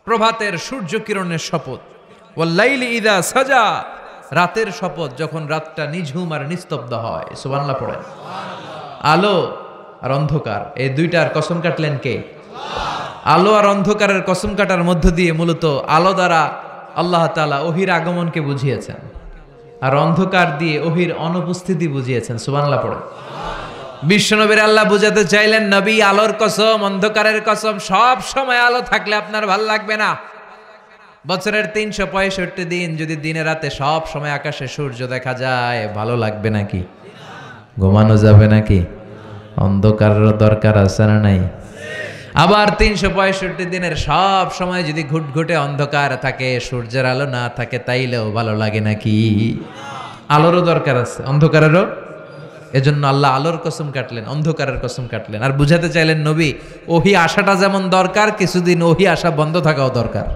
প্রভাতের সূর্য কিরণের শপথ, ওয়াল-লাইলি ইযা সাজা, রাতের শপথ, যখন রাতটা নিঝুম আর নিস্তব্ধ হয়। সুবহানাল্লাহ পড়েন। আলো আর অন্ধকার, এই দুইটার কসম কাটলেন কে? আলো আর অন্ধকারের কসম কাটার মধ্য দিয়ে মূলত আলো দ্বারা আল্লাহ তাআলা ওহীর আগমনকে বুঝিয়েছেন, আর অন্ধকার দিয়ে ওহীর অনুপস্থিতি বুঝিয়েছেন। সুবহানাল্লাহ পড়েন। বিশ্বনবীর আল্লাহ বুঝাতে চাইলেন, নবী আলোর কসম, অন্ধকারের কসম, সব সময় আলো থাকলে আপনার ভাল লাগবে না। বছরের 365 দিন যদি দিনে রাতে সব সময় আকাশে সূর্য দেখা যায়, ভালো লাগবে নাকি? ঘুমানো যাবে নাকি? অন্ধকারের দরকার আছে না নাই? আবার 365 দিনের সব সময় যদি ঘুটঘুটে অন্ধকার থাকে, সূর্যের আলো না থাকে, তাইলেও ভালো লাগে নাকি? আলোরও দরকার আছে, অন্ধকারেরও। এজন্য আল্লাহ আলোর কসম কাটলেন, অন্ধকারের কসম কাটলেন। আর বুঝাতে চাইলেন, নবী ওহি আসাটা যেমন দরকার, কিছুদিন ওহি আসা বন্ধ থাকাও দরকার।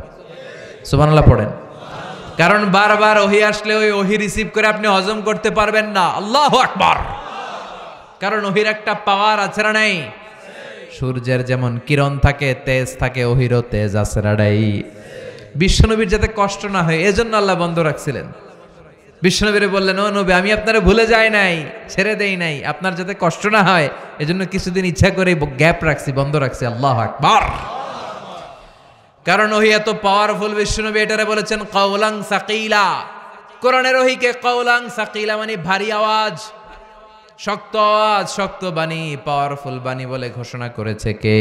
সুবহানাল্লাহ পড়েন। কারণ বারবার ওহি আসলে ওই ওহি রিসিভ করে আপনি হজম করতে পারবেন না। আল্লাহু আকবার। কারণ ওহির একটা পাওয়ার আছে না নাই? সূর্যের যেমন কিরণ থাকে, তেজ থাকে, ওহিরও তেজ আছে না নাই? বিশ্বনবীর যাতে কষ্ট না হয় এজন্য আল্লাহ বন্ধ রাখছিলেন। বিশ্বনবীরে বললেন, ও নবী, আমি আপনারা ভুলে যাই নাই, ছেড়ে দেই নাই, আপনার যাতে কষ্ট না হয় এজন্য কিছুদিন ইচ্ছা করে গ্যাপ রাখছি, বন্ধ রাখছি। আল্লাহু আকবার। কারণ ওহি এত পাওয়ারফুল। বিশ্বনবী এটারে বলেছেন কাওলাং সাকিলা। কোরআনের ওহিকে কাওলাং সাকিলা মানে ভারী আওয়াজ, শক্ত আওয়াজ, শক্ত বাণী, পাওয়ারফুল বাণী বলে ঘোষণা করেছে কে?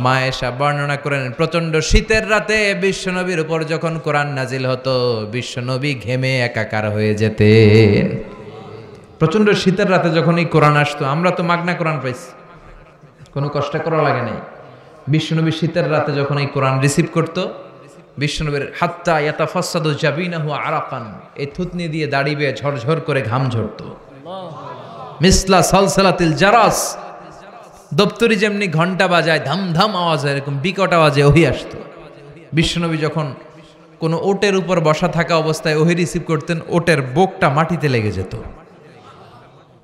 মা আয়েশা বর্ণনা করেন, প্রচন্ড শীতের রাতে বিশ্বনবীর উপর যখন কোরআন নাজিল হতো, বিশ্বনবী ঘেমে একাকার হয়ে যেতেন। প্রচন্ড শীতের রাতে যখন এই কোরআন আসতো, আমরা তো মাগনা কোরআন পাইছি, কোনো কষ্ট করা লাগে নাই। বিশ্বনবী শীতের রাতে যখন এই কোরআন রিসিভ করতো, বিশ্বনবীর হাত্তা ইয়াতাফাসসাদু জাবিনাহু আরাকান, এই থুতনি দিয়ে দাড়ি বেয়ে ঝরঝর করে ঘাম ঝরতো। মিসলা সালসালাতিল জারাস, দপ্তরি যেমনি ঘন্টা বাজায় ধাম ধাম আওয়াজে, এরকম বিকট আওয়াজে ওহি আসতো। বিশ্বনবী যখন কোনো ওটের উপর বসা থাকা অবস্থায় ওহি রিসিভ করতেন, ওটের বুকটা মাটিতে লেগে যেত।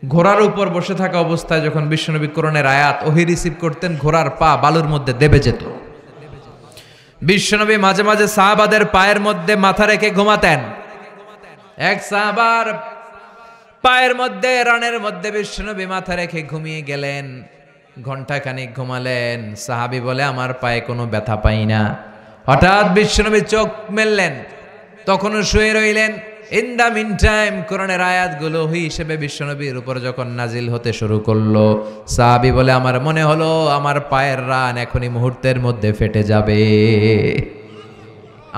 ঘোড়ার উপর বসে থাকা অবস্থায় যখন বিশ্বনবী কোরআনের আয়াত ওহি রিসিভ করতেন, ঘোড়ার পা বালুর মধ্যে দেবে যেত। বিশ্বনবী মাঝে মাঝে সাহাবাদের পায়ের মধ্যে মাথা রেখে ঘুমাতেন। এক সাহাবার পায়ের মধ্যে, রানের মধ্যে বিশ্বনবী মাথা রেখে ঘুমিয়ে গেলেন। ঘন্টাখানিক ঘুমালেন। সাহাবী বলে, আমার পায়ে কোনো ব্যথা পাই না। হঠাৎ বিশ্বনবী চোখ মেললেন, তখনও শুয়ে রইলেন। ইন দ্য মিন টাইম কোরআনের আয়াতগুলো ওহী হিসেবে বিশ্বনবীর উপর যখন নাজিল হতে শুরু করলো, সাহাবী বলে, আমার মনে হলো আমার পায়ের রান এখনই মুহূর্তের মধ্যে ফেটে যাবে,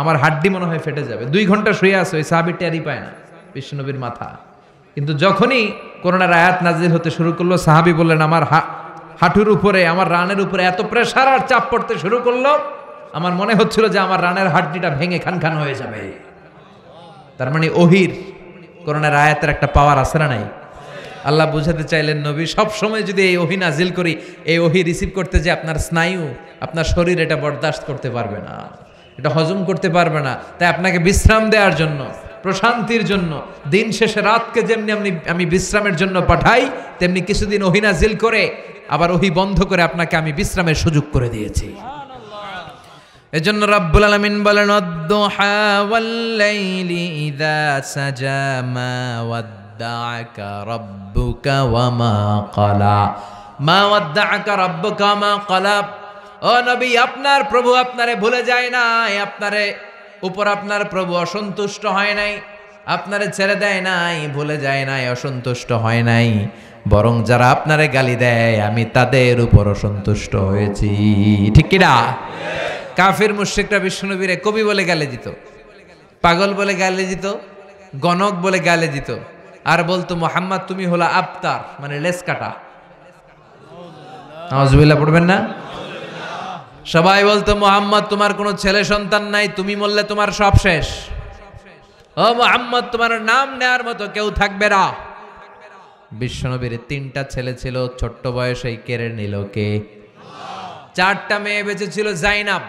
আমার হাড্ডি মনে হয় ফেটে যাবে। 2 ঘন্টা শুয়ে আছে, ওই সাহাবী টেরই পায় না বিশ্বনবীর মাথা। কিন্তু যখনই কোরআনের আয়াত নাজিল হতে শুরু করলো, সাহাবী বললেন, আমার হাঁটুর উপরে, আমার রানের উপরে এত প্রেসার আর চাপ পড়তে শুরু করলো, আমার মনে হচ্ছিল যে আমার রানের হাড্ডিটা ভেঙে খান খান হয়ে যাবে। তার মানে ওহির, কোরআনের আয়াতের একটা পাওয়ার আছে না নাই? আল্লাহ বুঝাতে চাইলেন, নবী সব সময় যদি এই ওহি নাজিল করি, এই ওহি রিসিভ করতে যে আপনার স্নায়ু, আপনার শরীর এটা বরদাস্ত করতে পারবে না, এটা হজম করতে পারবে না। তাই আপনাকে বিশ্রাম দেওয়ার জন্য, প্রশান্তির জন্য, দিন শেষে রাতকে যেমনি আমি বিশ্রামের জন্য পাঠাই, তেমনি কিছুদিন ওহি নাজিল করে আবার ওহি বন্ধ করে আপনাকে আমি বিশ্রামের সুযোগ করে দিয়েছি। এজন্য রাব্বুল আলামিন বলেন, আদ-দুহা ওয়াল-লাইলি ইযা সাজা মা ওয়াদ্দাআকা রাব্বুকা ওয়া মা ক্বালা। মা ওয়াদ্দাআকা রাব্বুকা ওয়া মা ক্বালা। ও নবী, আপনার প্রভু আপনারে ভুলে যায় নাই, আপনারে উপর আপনার প্রভু অসন্তুষ্ট হয় নাই, আপনারে ছেড়ে দেয় নাই, ভুলে যায় নাই, অসন্তুষ্ট হয় নাই। বরং যারা আপনারে গালি দেয়, আমি তাদের উপর অসন্তুষ্ট হয়েছি। ঠিক কি না? কাফির মুশরিকরা বিশ্বনবীরে কবি বলে গালি দিত, পাগল বলে গালি দিত, গণক বলে গালি দিত, আর বলতো, মুহাম্মদ তুমি হলো আবতার, মানে লেস কাটা। নাউজুবিল্লাহ পড়বেন না? সবাই বলতো, মুহাম্মদ তোমার কোনো ছেলে সন্তান নাই, তুমি মরলে তোমার সব শেষ। ও মুহাম্মদ, তোমার নাম নেয়ার মতো কেউ থাকবে না। বিশ্বনবীর 3টা ছেলে ছিল, ছোট্ট বয়সেই কেড়ে নিল কে? 4টা মেয়ে বেঁচে ছিল, জাইনাব,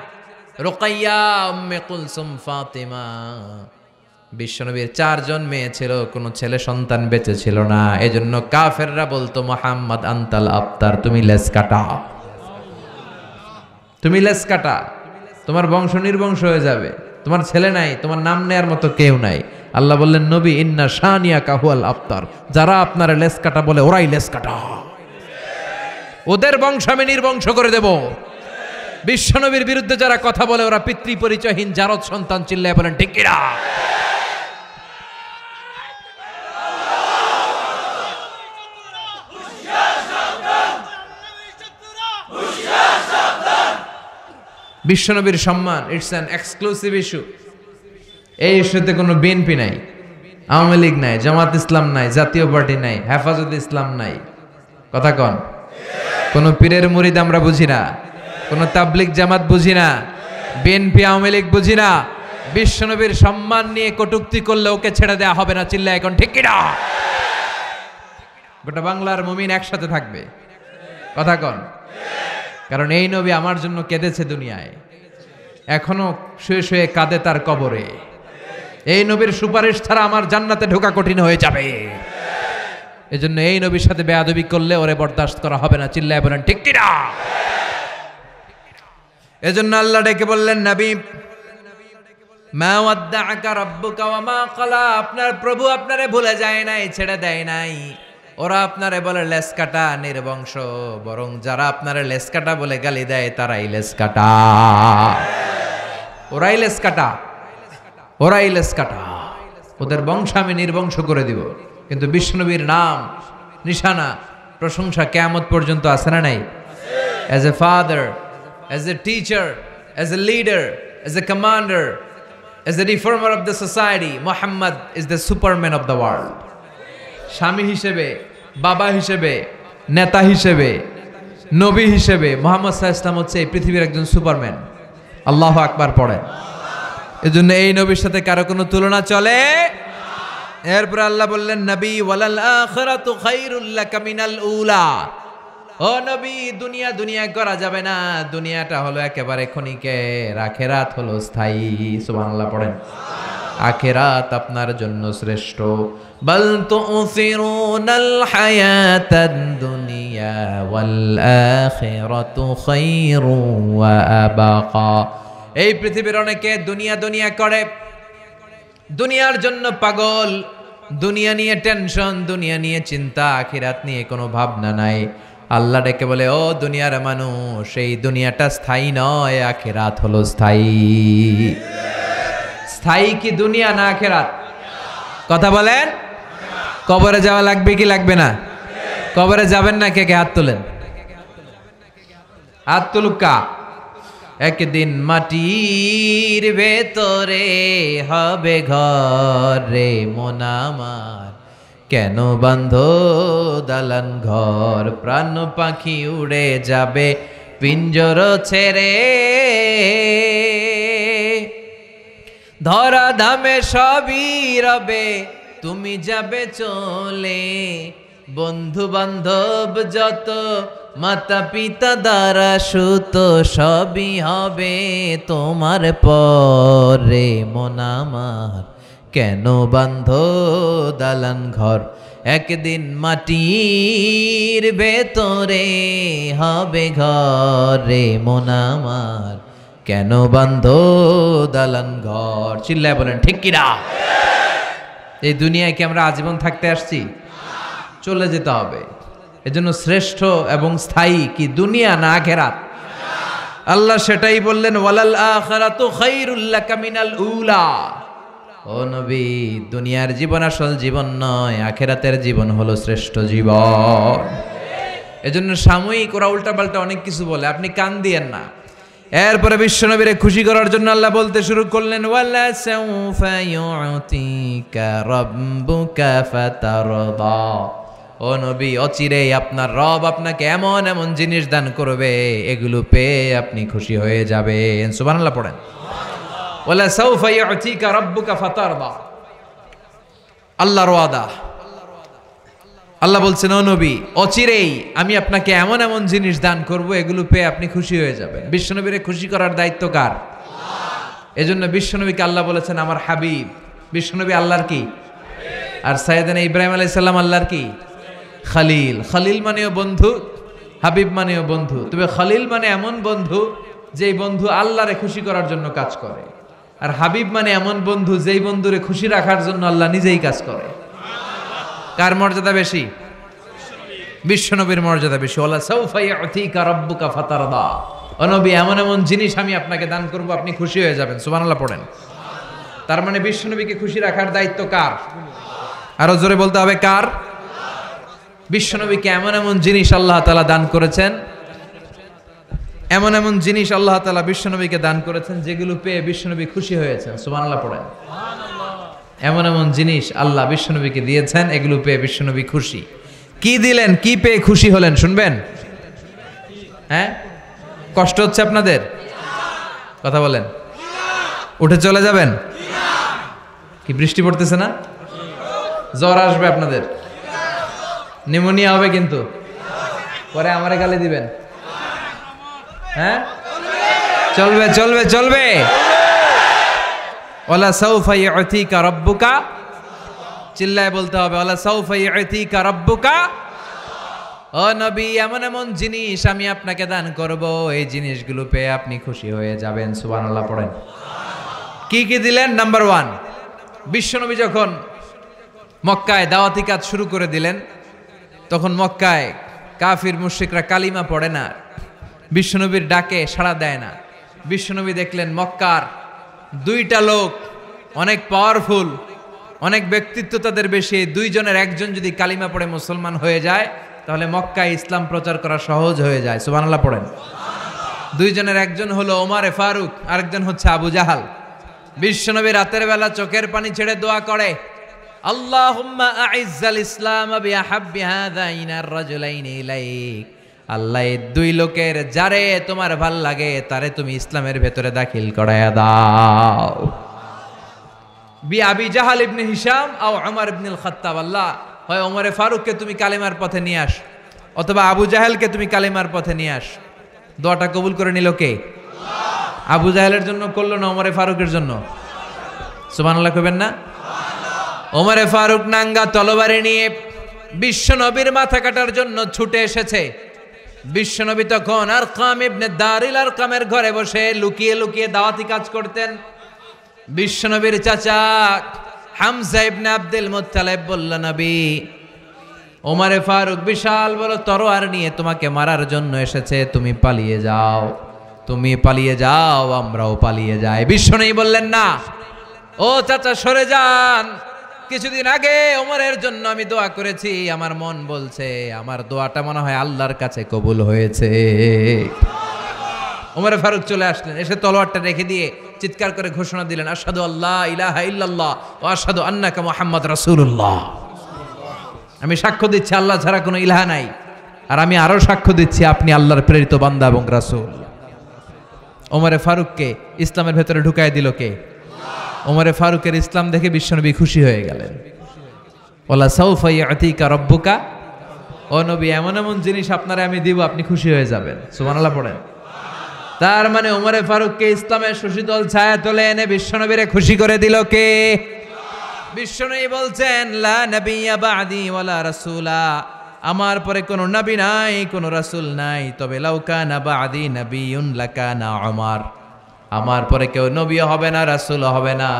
রুকাইয়া, উম্মে কুলসুম, ফাতিমা। বিশ্বনবীর 4 জন মেয়ে ছিল, কোনো ছেলে সন্তান বেঁচে ছিল না। এজন্য কাফেররা বলতো, মুহাম্মদ আনতাল আবতার, তুমি লেস কাটা, তুমি লেস কাটা, তোমার বংশ নির্বংশ হয়ে যাবে, তোমার ছেলে নাই, তোমার নাম নেয়ার মতো কেউ নাই। আল্লাহ বললেন, নবী, ইন্না শানিয়াকা হুয়াল আবতার, যারা আপনার লেস কাটা বলে ওরাই লেস কাটা, ওদের বংশ আমি নির্বংশ করে দেব। বিশ্বনবীর বিরুদ্ধে যারা কথা বলে ওরা পিতৃ পরিচয়হীন জারদ সন্তান, চিল্লায় বলেন ঠিক কিনা? বিশ্বনবীর সম্মান ইটস অ্যান এক্সক্লুসিভ ইস্যু। এই ইস্যুতে কোনো বিএনপি নাই, আওয়ামী লীগ নাই, জামাত ইসলাম নাই, জাতীয় পার্টি নাই, হেফাজত ইসলাম নাই। কথা কন। কোনো পীরের মুরিদ আমরা বুঝি না, কোনো তাবলিগ জামাত বুঝি না, বিএনপি আওয়ামী লীগ বুঝি না। বিশ্বনবীর সম্মান নিয়ে কটূক্তি করলে ওকে ছেড়ে দেওয়া হবে না। চিল্লা এখন ঠিক কিনা? গোটা বাংলার মুমিন একসাথে থাকবে। কথা কন। কারণ এই নবী আমার জন্য কেঁদেছে দুনিয়ায়, এখনো শুয়ে শুয়ে কাঁদে তার কবরে। এই নবীর সুপারিশ ছাড়া আমার জান্নাতে ঢোকা কঠিন হয়ে যাবে। এজন্য এই নবীর সাথে বেয়াদবি করলে ওরে বরদাস্ত করা হবে না। চিল্লায় বলেন ঠিক কিনা? এজন্য আল্লাহ ডেকে বললেন, নবী মা ওয়াদ্দাআকা রাব্বুকা ওয়া মা ক্বালা, আপনার প্রভু আপনারে ভুলে যায় নাই, ছেড়ে দেয় নাই। ওরা আপনারে বলে লেস কাটা, নির্বংশ, বরং যারা আপনারে লেস কাটা বলে গালি দেয় তারাই লেস কাটা। ওরাই লেস কাটা, ওরাই লেস কাটা। ওদের বংশ আমি নির্বংশ করে দিব। কিন্তু বিশ্বনবীর নাম, নিশানা, প্রশংসা কিয়ামত পর্যন্ত আছে না নাই? As a father, as a teacher, as a leader, as a commander, as a reformer of the society, Muhammad is the superman of the world. স্বামী হিসেবে, বাবা হিসেবে, নেতা হিসেবে, নবী হিসেবে মুহাম্মদ সাল্লাল্লাহু আলাইহি ওয়াসাল্লাম হচ্ছে এই পৃথিবীর একজন সুপারম্যান। আল্লাহু আকবার পড়েন। এজন্য এই নবীর সাথে কারো কোনো তুলনা চলে? এরপর আল্লাহ বললেন, নবী ওয়ালাল আখিরাতু খায়রুল লাকা মিনাল উলা। ও নবী, দুনিয়া দুনিয়া করা যাবে না। দুনিয়াটা হলো একেবারে ক্ষণিকের, আখিরাত হলো স্থায়ী। সুবহানাল্লাহ পড়েন। আখিরাত আপনার জন্য শ্রেষ্ঠ। বাল তুসিরুনাল হায়াতাদ দুনিয়া ওয়াল আখিরাতু খায়রু ওয়া আবাকা। এই পৃথিবীর অনেকে দুনিয়া দুনিয়া করে, দুনিয়ার জন্য পাগল, দুনিয়া নিয়ে টেনশন, দুনিয়া নিয়ে চিন্তা, আখিরাত নিয়ে কোনো ভাবনা নাই। আল্লাহ ডেকে বলে, ও দুনিয়ার মানুষ, এই দুনিয়াটা স্থায়ী নয়, আখিরাত হলো স্থায়ী। স্থায়ী কি দুনিয়া না আখিরাত? কথা বলেন। কবরে যাওয়া লাগবে কি লাগবে না? কবরে যাবেন না? কে কে হাত তোলেন? হাত তুলুকা। একদিন মাটির ভেতরে হবে ঘর রে মন আমার, কেন বাঁধো দালান ঘর? প্রাণ পাখি উড়ে যাবে পিঞ্জর ছেড়ে, ধরা ধামে সবই রবে, তুমি যাবে চলে। বন্ধু বান্ধব যত, মাতা পিতা দ্বারা সুত, সবই হবে তোমার পরে মন আমার, কেন বাঁধো দালান ঘর? একদিন মাটির ভেতরে হবে ঘর রে মন আমার, কেন বাঁধো দালান ঘর? চিল্লায় বলেন ঠিক কিনা? এই দুনিয়ায় কি আমরা আজীবন থাকতে আসছি? চলে যেতে হবে। এজন্য শ্রেষ্ঠ এবং স্থায়ী কি দুনিয়া না আখিরাত? আল্লাহ সেটাই বললেন, ওয়ালাল আখিরাতু খায়রুল লাকা মিনাল উলা। ও নবী, দুনিয়ার জীবন আসল জীবন নয়, আখিরাতের জীবন হলো শ্রেষ্ঠ জীবন। এজন্য সাময়িক ওরা উল্টাপাল্টা অনেক কিছু বলে, আপনি কান দিয়েন না। এরপরে বিশ্বনবীরে খুশি করার জন্য আল্লাহ বলতে শুরু করলেন, ওয়ালা সাউফা ইউতিকা রাব্বুকা ফাতারদা। ও নবী, অচিরেই আপনার রব আপনাকে এমন এমন জিনিস দান করবে, এগুলো পেয়ে আপনি খুশি হয়ে যাবেন। সুবহানাল্লাহ পড়েন। ওয়ালা সাউফা ইউতিকা রাব্বুকা ফাতারদা। আল্লাহর ওয়াদা। আল্লাহ বলছেন, ও নবী, অচিরেই আমি আপনাকে এমন এমন জিনিস দান করব, এগুলো পেয়ে আপনি খুশি হয়ে যাবেন। বিশ্বনবীরে খুশি করার দায়িত্ব কার? এজন্য বিশ্বনবীকে আল্লাহ বলেছেন আমার হাবিব। বিশ্বনবী আল্লাহর কি? আর সাইয়েদনা ইব্রাহিম আলাইহিস সালাম আল্লাহর কি? খলিল। খলিল মানেও বন্ধু, হাবিব মানেও বন্ধু। তবে খলিল মানে এমন বন্ধু যেই বন্ধু আল্লাহরে খুশি করার জন্য কাজ করে, আর হাবিব মানে এমন বন্ধু যেই বন্ধুরে খুশি রাখার জন্য আল্লাহ নিজেই কাজ করে। কার মর্যাদা বেশি? বিশ্বনবীর মর্যাদা বেশি। ওয়ালা সাউফা ইউতিকা রাব্বুকা ফাতারদা। ও নবী, এমন এমন জিনিস আমি আপনাকে দান করব, আপনি খুশি হয়ে যাবেন। সুবহানাল্লাহ পড়েন। তার মানে বিশ্বনবীকে খুশি রাখার দায়িত্ব কার? আরো জোরে বলতে হবে কার? বিশ্বনবীকে এমন এমন জিনিস আল্লাহ তাআলা দান করেছেন, এমন এমন জিনিস আল্লাহ তাআলা বিশ্বনবীকে দান করেছেন যেগুলো পেয়ে বিশ্বনবী খুশি হয়েছেন। সুবহানাল্লাহ পড়েন। এমন এমন জিনিস আল্লাহ বিশ্বনবীকে দিয়েছেন, এগুলো পেয়ে বিশ্বনবী খুশি। কি দিলেন, কি পেয়ে খুশি হলেন শুনবেন? হ্যাঁ, কষ্ট হচ্ছে আপনাদের? কথা বলেন। উঠে চলে যাবেন? কি বৃষ্টি পড়তেছে না? জ্বর আসবে আপনাদের, নিউমোনিয়া হবে, কিন্তু পরে আমারে গালি দিবেন। হ্যাঁ, চলবে চলবে চলবে। ওয়ালা সাউফা ইউতিকা রাব্বুকা, চিল্লায় বলতে হবে, ওয়ালা সাউফা ইউতিকা রাব্বুকা। ও নবী, এমন এমন জিনিস আমি আপনাকে দান করব, এই জিনিসগুলো পেয়ে আপনি খুশি হয়ে যাবেন। সুবহানাল্লাহ পড়েন। কি কি দিলেন? নাম্বার 1, বিশ্বনবী যখন মক্কায় দাওয়াতি কাজ শুরু করে দিলেন, তখন মক্কায় কাফির মুশরিকরা কালিমা পড়ে না, বিশ্বনবীর ডাকে সাড়া দেয় না। বিশ্বনবী দেখলেন মক্কার 2টা লোক অনেক পাওয়ারফুল, অনেক ব্যক্তিত্ব তাদের বেশি, 2 জনের একজন যদি কালিমা পড়ে মুসলমান হয়ে যায়, তাহলে মক্কায় ইসলাম প্রচার করা সহজ হয়ে যায়। সুবহানাল্লাহ পড়েন। 2 জনের একজন হলো ওমরে ফারুক, আরেকজন হচ্ছে আবু জাহাল। বিশ্বনবী রাতের বেলা চোখের পানি ছেড়ে দোয়া করে, আল্লাহুম্মা আইজ্জাল ইসলাম বিআহাব্বি হাযাইনার রাজুলাইনি ইলাইক। আল্লাহ, এই 2 লোকের যারে তোমার ভাল লাগে তারে তুমি ইসলামের ভেতরে দাখিল করায়া দাও। আবি জাহাল ইবনে হিশাম আও উমর ইবনে আল খাত্তাব। আল্লাহ, হয় ওমরে ফারুককে তুমি কালেমার পথে নিয়ে আস, অথবা আবু জাহেলকে তুমি কালেমার পথে নিয়ে আস। দোয়াটা কবুল করে নিল কে? আবু জাহেলের জন্য করলো না ওমরে ফারুকের জন্য? সুবহানাল্লাহ কইবেন না? ওমরে ফারুক নাঙ্গা তলোয়ারি নিয়ে বিশ্বনবীর মাথা কাটার জন্য ছুটে এসেছে। বিশ্বনবী তখন আরকাম ইবনে দারিল আরকামের ঘরে বসে লুকিয়ে লুকিয়ে দাওয়াতি কাজ করতেন। বিশ্বনবীর চাচা হামজা ইবনে আব্দুল মুত্তালিব বলল, নবী, ওমরে ফারুক বিশাল বড় তরোয়ার নিয়ে তোমাকে মারার জন্য এসেছে, তুমি পালিয়ে যাও, তুমি পালিয়ে যাও, আমরাও পালিয়ে যাই। বিশ্বনবী বললেন, না, ও চাচা সরে যান, কিছুদিন আগে ওমরের জন্য আমি দোয়া করেছি, আমার মন বলছে আমার দোয়াটা মনে হয় আল্লাহর কাছে কবুল হয়েছে। ওমরে ফারুক চলে আসলেন, এসে তলোয়ারটা রেখে দিয়ে চিৎকার করে ঘোষণা দিলেন, আশহাদু আল্লা ইলাহা ইল্লাল্লাহ ওয়া আশহাদু আন্নাকা মুহাম্মাদ রাসূলুল্লাহ। আমি সাক্ষ্য দিচ্ছি আল্লাহ ছাড়া কোনো ইলাহা নাই, আর আমি আরো সাক্ষ্য দিচ্ছি আপনি আল্লাহর প্রেরিত বান্দা এবং রাসূল। ওমরে ফারুককে ইসলামের ভেতরে ঢুকায় দিল কে? ওমরে ফারুকের ইসলাম দেখে বিশ্বনবী খুশি হয়ে গেলেন। ওয়ালা সাউফা ইউতিকা রাব্বুকা, ও নবী, এমন এমন জিনিস আপনারে আমি দিব, আপনি খুশি হয়ে যাবেন। সুবহানাল্লাহ পড়েন। তার মানে ওমরে ফারুককে ইসলামের শশীতল ছায়া তলে এনে বিশ্বনবীরে খুশি করে দিল কে? বিশ্বনবী বলছেন, লা নাবিয়্যা বা'দি ওয়ালা রাসূলা, আমার পরে কোনো নবী নাই, কোনো রাসূল নাই, তবে লাউ কানা বা'দি নাবিয়্যুন লাকানা উমর। আমার পরে কেউ নবী হবে না, রাসূল হবে না,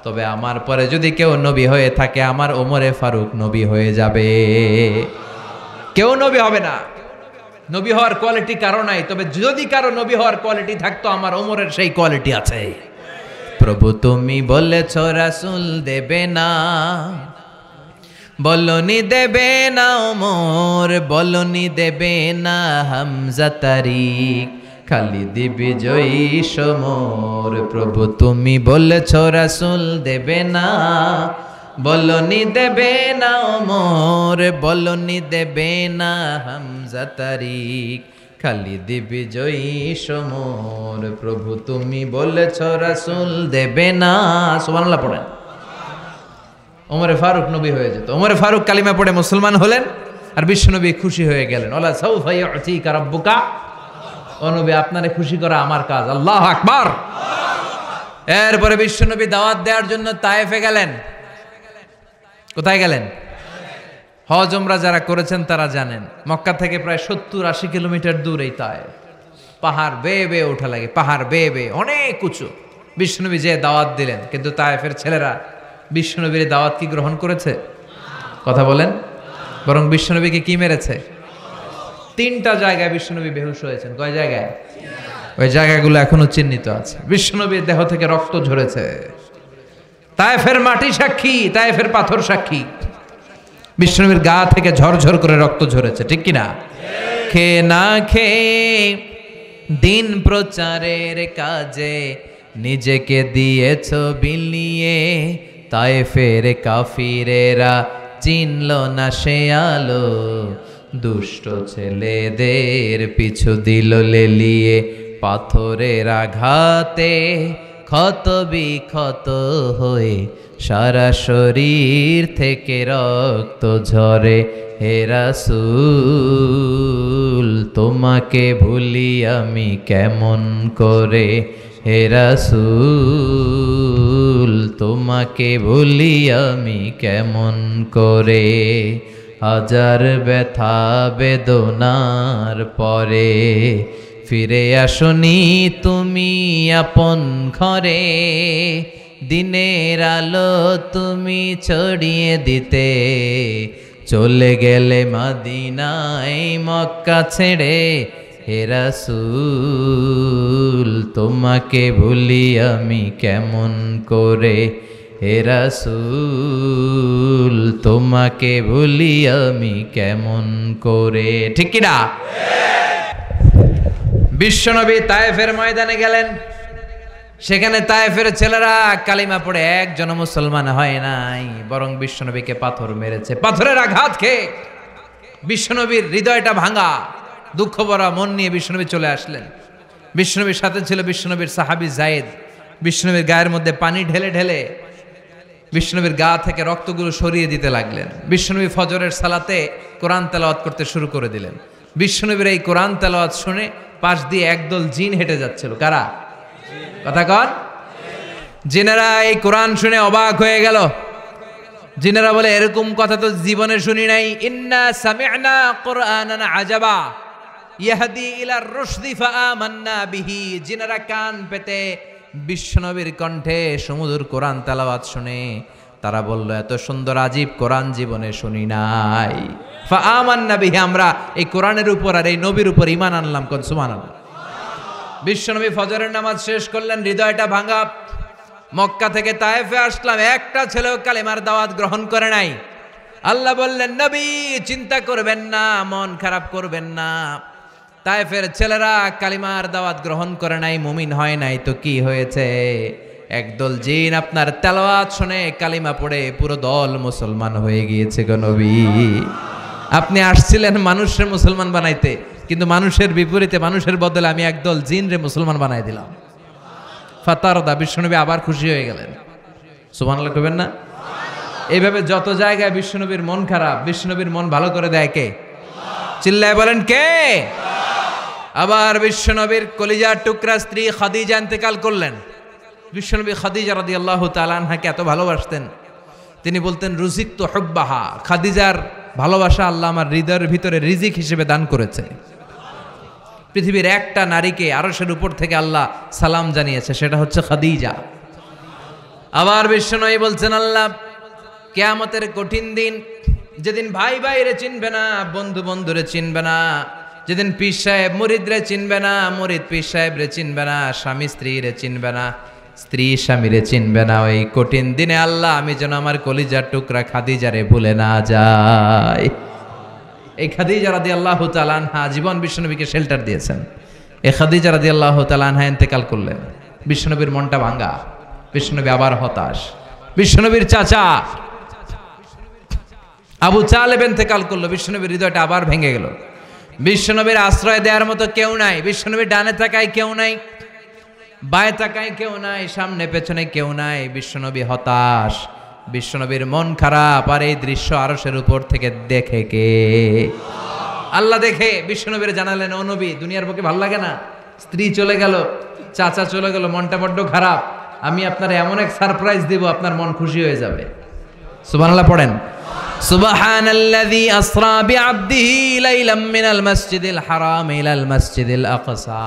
তবে আমার পরে যদি কেউ নবী হয়ে থাকে আমার ওমরে ফারুক নবী হয়ে যাবে। কেউ নবী হবে না, নবী হওয়ার কোয়ালিটি কারো নাই, তবে যদি কারো নবী হওয়ার কোয়ালিটি থাকতো আমার ওমরের সেই কোয়ালিটি আছে। প্রভু তুমি বলেছ রাসূল দেবে না, বলনি দেবে না ওমর, বলনি দেবে না হামজা তারিক, খালিদ বিজয়ী সমর। প্রভু তুমি বলেছ রাসূল দেবে না, বলনি দেবে না ওমর, বলনি দেবে না হামজা তারিক, খালিদ বিজয়ী সমর। প্রভু তুমি বলেছ রাসূল দেবে না। সুবহানাল্লাহ পড়েন। ওমরে ফারুক নবী হয়ে যেত। ওমরে ফারুক কালিমা পড়ে মুসলমান হলেন, আর বিশ্বনবী খুশি হয়ে গেলেন। ওয়ালা সাউফা ইউতিকা রাব্বুকা, ও নবী, আপনারে খুশি করা আমার কাজ। আল্লাহু আকবার। এরপরে বিশ্বনবী দাওয়াত দেওয়ার জন্য তায়েফে গেলেন। কোথায় গেলেন? হজ উমরা যারা করেছেন তারা জানেন, মক্কা থেকে প্রায় 70-80 কিলোমিটার দূর এই তায়েফ। পাহাড় বেয়ে বেয়ে ওঠা লাগে, পাহাড় বেয়ে বেয়ে অনেক উঁচু। বিশ্বনবী যে দাওয়াত দিলেন, কিন্তু তায়েফের ছেলেরা বিশ্বনবীর দাওয়াত কি গ্রহণ করেছে? কথা বলেন। বরং বিশ্বনবীকে কি মেরেছে? 3টা জায়গায় বিশ্বনবী বেহুশ হয়েছেন। কয় জায়গায়? ওই জায়গাগুলো এখনো চিহ্নিত আছে। বিশ্বনবীর দেহ থেকে রক্ত ঝরেছে। তায়েফের মাটি সাক্ষী, তায়েফের পাথর সাক্ষী। বিশ্বনবীর গা থেকে ঝরঝর করে রক্ত ঝরেছে, ঠিক কিনা? খেয়ে না খেয়ে দিন প্রচারের কাজে নিজেকে দিয়েছ বিলিয়ে, তায়েফের কাফিরেরা চিনল না সে আলো, দুষ্ট ছেলেদের পিছু দিল লেলিয়ে, পাথরের আঘাতে ক্ষত বিক্ষত হয়ে সারা শরীর থেকে রক্ত ঝরে। হে রাসূল তোমাকে ভুলি আমি কেমন করে, হে রাসূল তোমাকে ভুলি আমি কেমন করে। হাজার ব্যথা বেদনার পরে ফিরে আসনি তুমি আপন ঘরে, দিনের আলো তুমি ছড়িয়ে দিতে, চলে গেলে মদিনায় মক্কা ছেড়ে। হে রাসূল তোমাকে ভুলি আমি কেমন করে, হে রাসূল তোমাকে ভুলি আমি কেমন করে। ঠিক কি না? বিশ্বনবী তায়েফের ময়দানে গেলেন, সেখানে তায়েফের ছেলেরা কালিমা পড়ে একজন মুসলমান হয় নাই, বরং বিশ্বনবীকে পাথর মেরেছে। পাথরের আঘাত খেয়ে বিশ্বনবীর হৃদয়টা ভাঙা, দুঃখ ভরা মন নিয়ে বিশ্বনবী চলে আসলেন। বিশ্বনবীর সাথে ছিল বিশ্বনবীর সাহাবী যায়েদ। বিশ্বনবীর গায়ের মধ্যে পানি ঢেলে ঢেলে বিশ্বনবীর গা থেকে রক্তগুলো সরিয়ে দিতে লাগলেন। বিশ্বনবী ফজরের সালাতে কোরআন তেলাওয়াত করতে শুরু করে দিলেন। বিশ্বনবীর এই কোরআন তেলাওয়াত শুনে পাশ দিয়ে একদল জিন হেঁটে যাচ্ছিল। কারা? কথা কন। জিনেরা এই কোরআন শুনে অবাক হয়ে গেল। জিনেরা বলে, এরকম কথা তো জীবনে শুনি নাই। ইন্না সামি'না কুরআনান আজাবা ইয়াহদি ইলার রুশদি ফাআমান্না বিহি। জিনেরা কান পেতে বিশ্বনবীর কণ্ঠে সুমধুর কোরআন তেলাওয়াত শুনে তারা বলল, এত সুন্দর আজীব কোরআন জীবনে শুনি নাই। ফাআমান্না বিহি, আমরা এই কোরআনের উপর আর এই নবীর উপর ঈমান আনলাম। কোন সুবহানাল্লাহ। বিশ্বনবী ফজরের নামাজ শেষ করলেন, হৃদয়টা ভাঙা। মক্কা থেকে তায়েফে আসলাম, একটা ছেলেও কালিমার দাওয়াত গ্রহণ করে নাই। আল্লাহ বললেন, নবী চিন্তা করবেন না, মন খারাপ করবেন না। তায়েফের ছেলেরা কালিমার দাওয়াত গ্রহণ করে নাই, মুমিন হয় নাই, তো কি হয়েছে? একদল জিন আপনার তেলাওয়াত শুনে কালিমা পড়ে পুরো দল মুসলমান হয়ে গিয়েছে গো নবী। আপনি আসছিলেন মানুষের মুসলমান বানাইতে, কিন্তু মানুষের বিপরীতে, মানুষের বদলে আমি একদল জিনরে মুসলমান বানাই দিলাম। ফাতারদা, বিশ্বনবী আবার খুশি হয়ে গেলেন। সুবহানাল্লাহ কইবেন না? এইভাবে যত জায়গায় বিশ্বনবীর মন খারাপ, বিশ্বনবীর মন ভালো করে দেয় কে? চিল্লায় বলেন কে? আবার বিশ্বনবীর কলিজার টুকরা স্ত্রী খাদিজা ইন্তেকাল করলেন। বিশ্বনবী খাদিজা রাদিয়াল্লাহু তাআলা আনহাকে এত ভালোবাসতেন, তিনি বলতেন, রুজিকতু হুব্বাহা, খাদিজার ভালোবাসা আল্লাহ আমার হৃদয়ের ভিতরে রিজিক হিসেবে দান করেছে। পৃথিবীর একটা নারীকে আরশের উপর থেকে আল্লাহ সালাম জানিয়েছে, সেটা হচ্ছে খাদিজা। আবার বিশ্বনবী বলছেন, আল্লাহ কিয়ামতের কঠিন দিন, যেদিন ভাই ভাইরে চিনবে না, বন্ধু বন্ধুরে চিনবে না, যেদিন পীর সাহেব মুরিদরে চিনবে না, মুরিদ পীর সাহেবরে চিনবে না, স্বামী স্ত্রীরে চিনবে না, স্ত্রী স্বামীরে চিনবে না, ওই কঠিন দিনে আল্লাহ আমি যেন আমার কলিজার টুকরা খাদিজারে ভুলে না যাই। এই খাদিজা রাদিয়াল্লাহু তাআলা আনহা জীবন বিশ্বনবীকে শেল্টার দিয়েছেন। এই খাদিজা রাদিয়াল্লাহু তাআলা আনহা ইন্তেকাল করলেন। বিশ্বনবীর মনটা ভাঙা, বিশ্বনবী আবার হতাশ। বিশ্বনবীর চাচা আবু তালেব ইন্তেকাল করলো, বিশ্বনবীর হৃদয়টা আবার ভেঙে গেল। বিশ্বনবীর আশ্রয় দেওয়ার মতো কেউ নাই। বিশ্বনবীর ডানে তাকায় কেউ নাই, বায়ে তাকায় কেউ নাই, সামনে পেছনে কেউ নাই। বিশ্বনবী হতাশ, বিশ্বনবীর মন খারাপ। আর এই দৃশ্য আরশের উপর থেকে দেখে কে? আল্লাহ দেখে বিশ্বনবীর জানালেন, ও নবী, দুনিয়ার বুকে ভালো লাগে না? স্ত্রী চলে গেল, চাচা চলে গেল, মনটা বড্ড খারাপ। আমি আপনার এমন এক সারপ্রাইজ দেব, আপনার মন খুশি হয়ে যাবে। সুবহানাল্লাহ পড়েন। সুবহানাল্লাযী আসরা বিআবদিহি লাইলাম মিনাল মাসজিদিল হারাম ইলাল মাসজিদিল আকসা।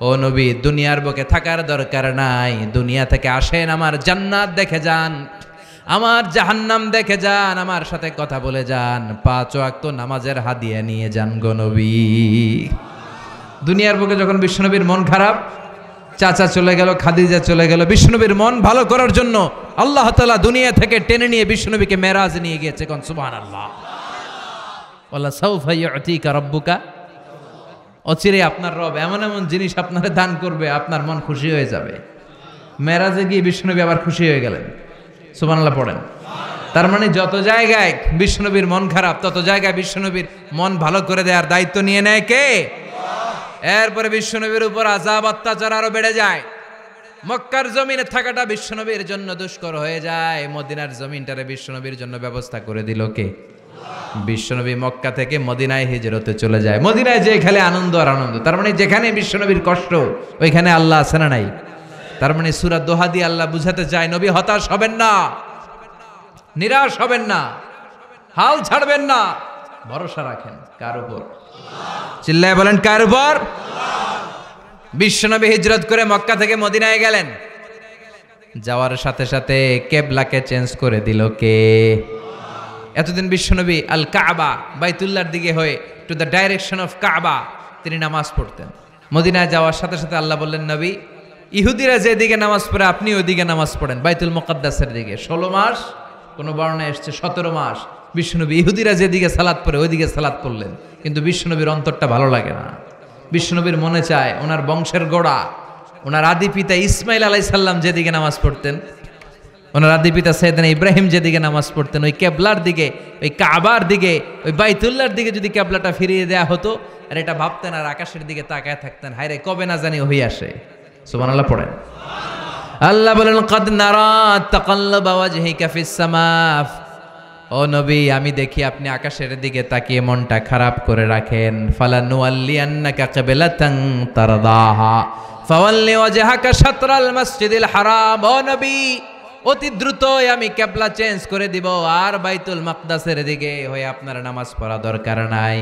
ও নবী, দুনিয়ার বুকে থাকার দরকার নাই, দুনিয়া থেকে আসেন, আমার জান্নাত দেখে যান, আমার জাহান্নাম দেখে যান, আমার সাথে কথা বলে যান, 5 ওয়াক্ত নামাজের হাদিয়া নিয়ে যান গো নবী। দুনিয়ার বুকে যখন বিশ্বনবীর মন খারাপ, চাচা চলে গেল, খাদিজা চলে গেল, বিশ্বনবীর মন ভালো করার জন্য আল্লাহ তাআলা দুনিয়া থেকে টেনে নিয়ে বিশ্বনবীকে মেরাজ নিয়ে গিয়েছে। কোন সুবহানাল্লাহ। ওয়ালা সাউফা ইউতিকা রাব্বুকা অচিরে আপনার রব এমন এমন জিনিস আপনারে দান করবে, আপনার মন খুশি হয়ে যাবে। মেরাজে গিয়ে বিশ্বনবী আবার খুশি হয়ে গেলেন। সুবহানাল্লাহ পড়েন। তার মানে যত জায়গায় বিশ্বনবীর মন খারাপ, তত জায়গায় বিশ্বনবীর মন ভালো করে দেওয়ার দায়িত্ব নিয়ে নেয় কে? এরপরে বিশ্বনবীর উপর আযাব অত্যাচার আরো বেড়ে যায়। মক্কার জমিনে থাকাটা বিশ্বনবীর জন্য দুষ্কর হয়ে যায়। মদিনার জমিনটারে বিশ্বনবীর জন্য ব্যবস্থা করে দিল কে? বিশ্বনবী মক্কা থেকে মদিনায় হিজরতে চলে যায়। মদিনায় যে খেলে আনন্দ আর আনন্দ। তার মানে যেখানে বিশ্বনবীর কষ্ট, ওইখানে আল্লাহ আছে না নাই? তার মানে সূরা দোহা দিয়ে আল্লাহ বুঝাতে চায়, নবী হতাশ হবেন না, নিরাশ হবেন না, হাল ছাড়বেন না, ভরসা রাখেন কার উপর? চিল্লায় বলেন কার উপর? বিশ্বনবী হিজরত করে মক্কা থেকে মদিনায় গেলেন। যাওয়ার সাথে সাথে কেবলাকে চেঞ্জ করে দিল কে? এতদিন বিশ্বনবী আল কাবা, বাইতুল্লাহর দিকে হয়ে টু দ্য ডাইরেকশন অফ কাবা তিনি নামাজ পড়তেন। মদিনায় যাওয়ার সাথে সাথে আল্লাহ বললেন, নবী ইহুদিরা যেদিকে নামাজ পড়ে আপনি ওইদিকে নামাজ পড়েন, বাইতুল মুকাদ্দাসের দিকে। 16 মাস, কোনো বর্ণায় এসছে 17 মাস বিশ্বনবী ইহুদিরা যেদিকে সালাত পড়ে ওইদিকে সালাত পড়লেন। কিন্তু বিশ্বনবীর অন্তরটা ভালো লাগে না। বিশ্বনবীর মনে চায় ওনার বংশের গোড়া, ওনার আদি পিতা ইসমাইল আলাইহিস সালাম যেদিকে নামাজ পড়তেন, ওনার আদি পিতা সাইয়েদনা ইব্রাহিম যেদিকে নামাজ পড়তেন, ওই কেবলার দিকে, ওই কাবার দিকে, ওই বাইতুল্লাহর দিকে যদি কেবলাটা ফিরিয়ে দেয়া হতো, আর এটা ভাবতেন আর আকাশের দিকে তাকায় থাকতেন, হায়রে কবে না জানি হয়ে আসে। সুবহানাল্লাহ পড়েন। আল্লাহ বলেন, কাদ নারা তাকাল্লুবা ওয়াজহিকা ফিস সামা। ও নবী, আমি দেখি আপনি আকাশের দিকে তাকিয়ে মনটা খারাপ করে রাখেন। ফালানুওয়াল্লিয়ান্নাকা কিবলাতান তারদাহা ফাওয়াল্লি ওয়াজহাকা শাতরাল মাসজিদিল হারাম। ও নবী, অতি দ্রুতই আমি কিবলা চেঞ্জ করে দিব, আর বাইতুল মাকদাসের দিকে হয়ে আপনার নামাজ পড়া দরকার নাই।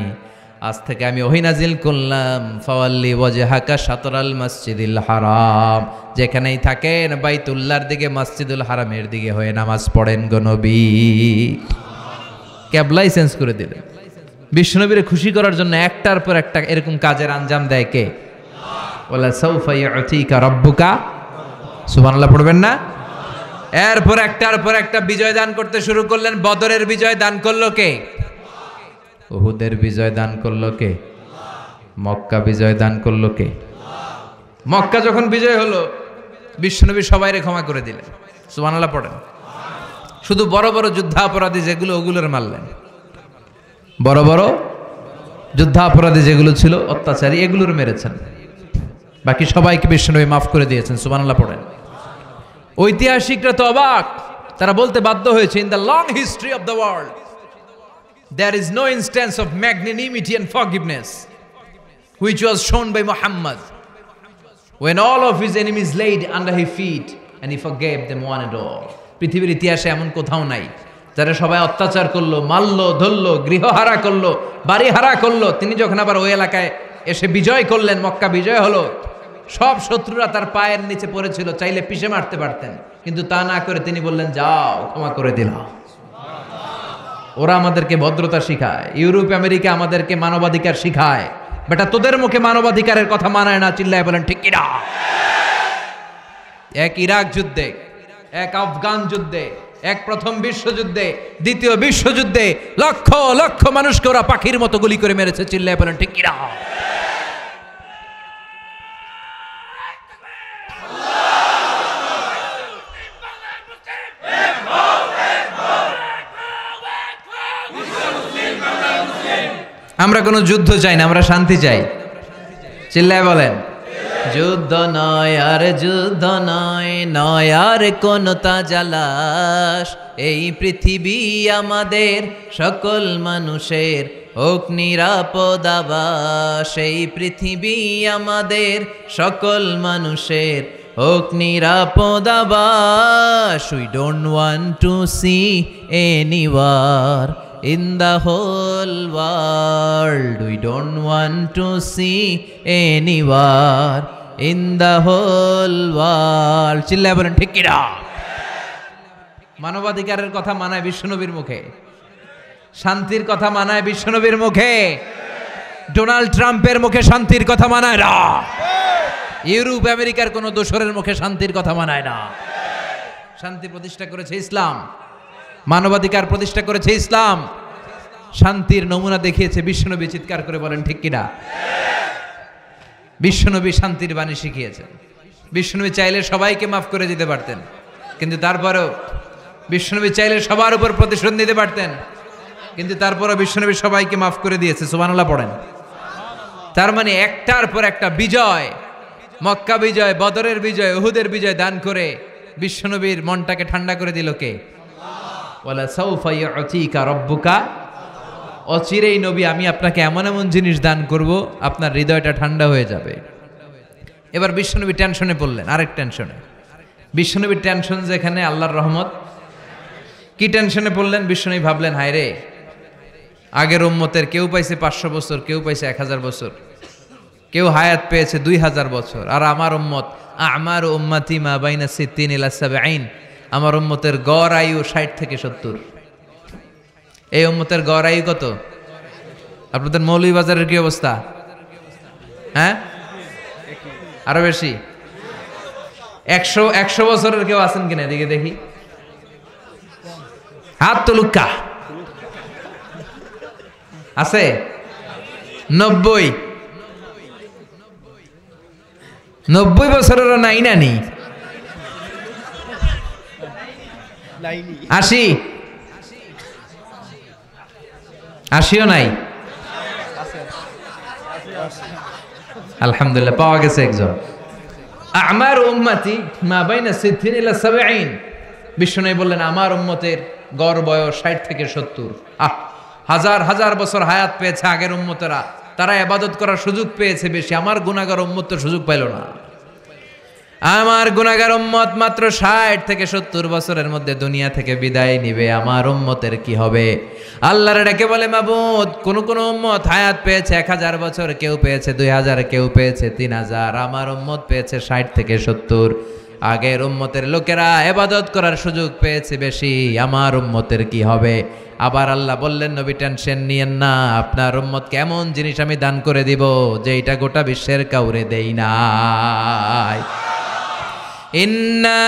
আজ থেকে আমি ওহী নাজিল করলাম, ফাওয়াল্লি ওয়াজহাকা শাতরাল মাসজিদিল হারাম। যেখানেই থাকেন বাইতুল্লাহর দিকে, মসজিদুল হারামের দিকে হয়ে নামাজ পড়েন গো নবী। কিবলাই চেঞ্জ করে দিলেন। বিশ্বনবীর খুশি করার জন্য একটার পর একটা এরকম কাজের আঞ্জাম দেয় কে? ওয়ালা সাউফা ইউতিকা রাব্বুকা। সুবহানাল্লাহ পড়বেন না? এরপর একটার পর একটা বিজয় দান করতে শুরু করলেন। বদরের বিজয় দান করলো কে? উহুদের বিজয় দান করলো কে? মক্কা বিজয় দান করলো কে? মক্কা যখন বিজয় হলো, বিশ্বনবী সবাইরে ক্ষমা করে দিলেন। সুবহানাল্লাহ পড়েন। শুধু বড় বড় যুদ্ধাপরাধী যেগুলো, ওগুলোর মারলেন। বড় বড় যুদ্ধাপরাধী যেগুলো ছিল, অত্যাচারী, এগুলোর মেরেছেন। বাকি সবাইকে বিশ্বনবী মাফ করে দিয়েছেন। সুবহানাল্লাহ পড়েন। ঐতিহাসিকরা তো অবাক, তারা বলতে বাধ্য হয়েছে, in the long history of the world there is no instance of magnanimity and forgiveness which was shown by Muhammad when all of his enemies laid under his feet and he forgave them one and all. পৃথিবীর ইতিহাসে এমন কোথাও নাই যারা সবাই অত্যাচার করলো, মারলো, ধরলো, গৃহহারা করলো, বাড়ি হারা করলো, তিনি যখন আবার ওই এলাকায় এসে বিজয় করলেন, মক্কা বিজয় হলো, সব শত্রুরা তার পায়ের নিচে পড়েছিল, চাইলে পিষে মারতে পারতেন, কিন্তু তা না করে তিনি বললেন, যাও ক্ষমা করে দিলাম। ওরা আমাদেরকে ভদ্রতা শিখায়, ইউরোপ আমেরিকা আমাদেরকে মানবাধিকার শিখায়, বেটা তোদের মুখে মানবাধিকারের কথা মানায় না। চিল্লায় বলেন ঠিক কিনা? এক ইরাক যুদ্ধে, এক আফগান যুদ্ধে, এক প্রথম বিশ্বযুদ্ধে, দ্বিতীয় বিশ্বযুদ্ধে লক্ষ লক্ষ মানুষকে ওরা পাখির মতো গুলি করে মেরেছে। চিল্লায় বলেন ঠিক কিনা? আমরা কোনো যুদ্ধ চাই না, আমরা শান্তি চাই। চিল্লায় বলেন যুদ্ধ নয় আর যুদ্ধ নয়, নয় আর কোন তাজালাশ। এই পৃথিবী আমাদের সকল মানুষের হোক নিরাপদ আবাস। এই পৃথিবী আমাদের সকল মানুষের হোক নিরাপদ আবাস। We don't want to see any war in the whole world. We don't want to see any war in the whole world. চিল্লায় বলেন ঠিক কিনা? মানবাধিকারের কথা মানায় বিশ্বনবীর মুখে, শান্তির কথা মানায় বিশ্বনবীর মুখে, ডোনাল্ড ট্রাম্পের মুখে শান্তির কথা মানায় না, ইউরোপ আমেরিকার কোন দোসরের মুখে শান্তির কথা মানায় না। শান্তি প্রতিষ্ঠা করেছে ইসলাম, মানবাধিকার প্রতিষ্ঠা করেছে ইসলাম, শান্তির নমুনা দেখিয়েছে বিশ্বনবী। চিৎকার করে বলেন ঠিক কিনা? বিশ্বনবী শান্তির বাণী শিখিয়েছেন। বিশ্বনবী চাইলে সবাইকে মাফ করে দিতে পারতেন, কিন্তু তারপরেও বিশ্বনবী চাইলে সবার উপর প্রতিশোধ নিতে পারতেন, কিন্তু তারপরও বিশ্বনবী সবাইকে মাফ করে দিয়েছে। সুবহানাল্লাহ পড়েন। তার মানে একটার পর একটা বিজয়, মক্কা বিজয়, বদরের বিজয়, উহুদের বিজয় দান করে বিশ্বনবীর মনটাকে ঠান্ডা করে দিল কে? ওয়ালা সাউফা ইউতিকা রাব্বুকা, অচিরেই নবী আমি আপনাকে এমন এমন জিনিস দান করব আপনার হৃদয়টা ঠান্ডা হয়ে যাবে। এবার বিশ্বনবী টেনশনে পড়লেন, আরেক টেনশনে। বিশ্বনবীর টেনশন যেখানে আল্লাহর রহমত। কি টেনশনে পড়লেন? বিশ্বনবী ভাবলেন, হায় রে, আগের উম্মতের কেউ পাইছে 500 বছর, কেউ পাইছে 1000 বছর, কেউ হায়াত পেয়েছে 2000 বছর, আর আমার উম্মত আমার উম্মতি মা বাইনা সিত্তিন ইলা সাবঈন, আমার উম্মতের গড় আয়ু 60 থেকে 70। এই উম্মতের গড় আয়ু কত? আপনাদের মৌলভীবাজারের কি অবস্থা? হ্যাঁ, আরো বেশি। 100 বছরের কেউ আছেন কিনা এদিকে দেখি, হাত তুলুকা আছে? 90 বছরেরও নাই না নি? 80ও নাই? আলহামদুলিল্লাহ, পাওয়া গেছে একজন। আমার উম্মতি মা বাইনা সিদ্দিন ইলা সাবঈন। বিশ্বনবী বললেন আমার উম্মতের গড় বয়স 60 থেকে 70। হাজার হাজার বছর হায়াত পেয়েছে আগের উম্মতেরা, তারা ইবাদত করার সুযোগ পেয়েছে বেশি। আমার গুনাহগার উম্মত তো সুযোগ পাইল না। আমার গুনাহগার উম্মত মাত্র 60 থেকে 70 বছরের মধ্যে দুনিয়া থেকে বিদায় নিবে। আমার উম্মতের কি হবে? আল্লাহর ডেকে বলে, মাবুদ, কোন কোন উম্মত হায়াত পেয়েছে 1000 বছর, কেউ পেয়েছে 2000, কেউ পেয়েছে 3000। আমার উম্মত পেয়েছে 60 থেকে 70। আগের উম্মতের লোকেরা ইবাদত করার সুযোগ পেয়েছে বেশি। আমার উম্মতের কি হবে? আবার আল্লাহ বললেন, নবী টেনশন নিয়েন না, আপনার উম্মতকে এমন জিনিস আমি দান করে দিব যে এটা গোটা বিশ্বের কাউরে দেই নাই। ইন্না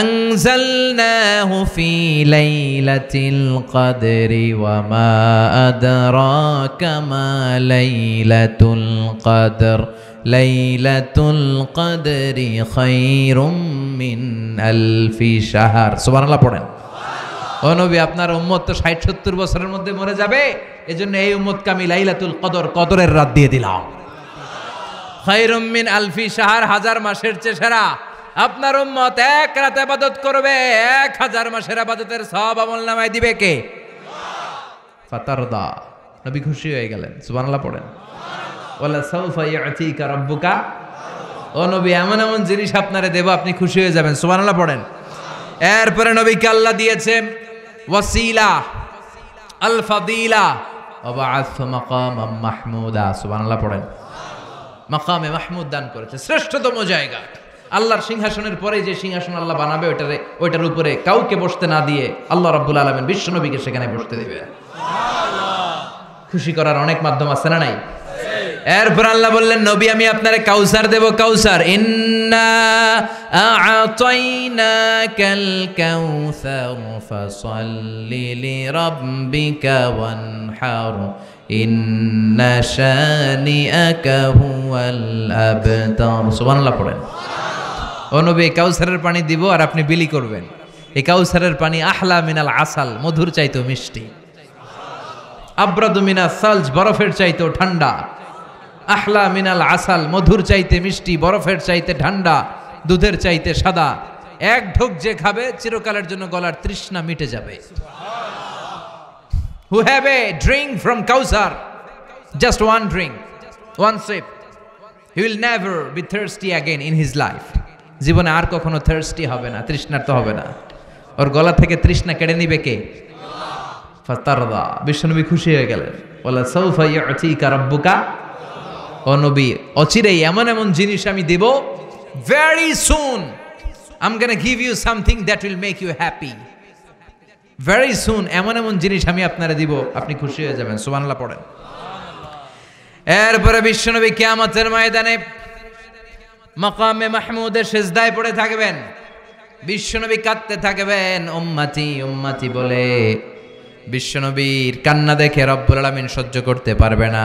আনজালনাহু ফি লাইলাতিল কদরি ওয়া মা আদরাকা মা লাইলাতুল কদর লাইলাতুল কদরি খায়রুম মিন আলফি শাহর। সুবহানাল্লাহ পড়েন। ও নবী, আপনার উম্মত তো 60-70 বছরের মধ্যে মরে যাবে, এজন্য এই উম্মতকে আমি লাইলাতুল কদর, কদরের রাত দিয়ে দিলাম। খায়রুম মিন আলফি শাহর, 1000 মাসের চেয়ে সেরা। আপনার উম্মত এক রাত ইবাদত করবে, 1000 মাসের ইবাদতের সওয়াব আমলনামায় দিবে কে? ফাতারদা, নবী খুশি হয়ে গেলেন। সুবহানাল্লাহ পড়েন। ওয়ালা সাউফা ইউতিকা রাব্বুকা, ও নবী, এমন এমন জিনিস আপনারে দেব আপনি খুশি হয়ে যাবেন। সুবহানাল্লাহ পড়েন। এরপরে নবীকে আল্লাহ দিয়েছে ওয়াসিলা, আল ফাদিলা, ওয়া বা'আথ মাকামাম মাহমুদা। সুবহানাল্লাহ পড়েন। মাকামে মাহমুদ দান করেছে, শ্রেষ্ঠতম জায়গা। আল্লাহর সিংহাসনের পরে যে সিংহাসন আল্লাহ বানাবে ওইটার উপরে কাউকে বসতে না দিয়ে আল্লাহ রাব্বুল আলামিন বিশ্বনবীকে সেখানে বসতে দিবে। খুশি করার অনেক মাধ্যম আছে না নাই? এরপর আল্লাহ বললেন, নবী, আমি আপনারে কাউসার দেব। কাউসার, ইন্না আ'তাইনাকাল কাউসার ফাসাল্লি লিরাব্বিকা ওয়ানহার ইন্না শানিআকা হুয়াল আবতার। সুবহানাল্লাহ পড়েন। ও নবী, কাউসারের পানি দিব আর আপনি বিলি করবেন। এই কাউসারের পানি আহলা মিনাল আসাল, মধুর চাইতেও মিষ্টি। আবরাদু মিনাস সালজ, বরফের চাইতেও ঠান্ডা। আহলা মিনাল আসাল, মধুর চাইতে মিষ্টি, বরফের চাইতে ঠান্ডা, দুধের চাইতে সাদা। এক ঢোক যে খাবে চিরকালের জন্য গলার তৃষ্ণা মিটে যাবে। Who have a drink from Kausar, just one drink, one sip, he will never be thirsty again in his life. জীবনে আর কখনো thirsty হবে না, তৃষ্ণার্ত হবে না। ওর গলা থেকে তৃষ্ণা কেড়ে নিবে কে? ফাতারদা। বিশ্বনবী খুশি হয়ে গেলেন। ওয়ালা সাউফা ইউতিকা রাব্বুকা, ও নবী, অচিরেই এমন এমন জিনিস আমি দেব, very soon I'm gonna give you something that will make you happy. Very soon এমন এমন জিনিস আমি আপনারে দিব, আপনি খুশি হয়ে যাবেন। সুবহানাল্লাহ পড়েন। এরপরে বিশ্বনবী কিয়ামতের ময়দানে মাকামে মাহমুদের সিজদায় পড়ে থাকবেন। বিশ্বনবী কাঁদতে থাকবেন, উম্মতি উম্মতি বলে। বিশ্বনবীর কান্না দেখে রব্বুল আলামিন সহ্য করতে পারবে না।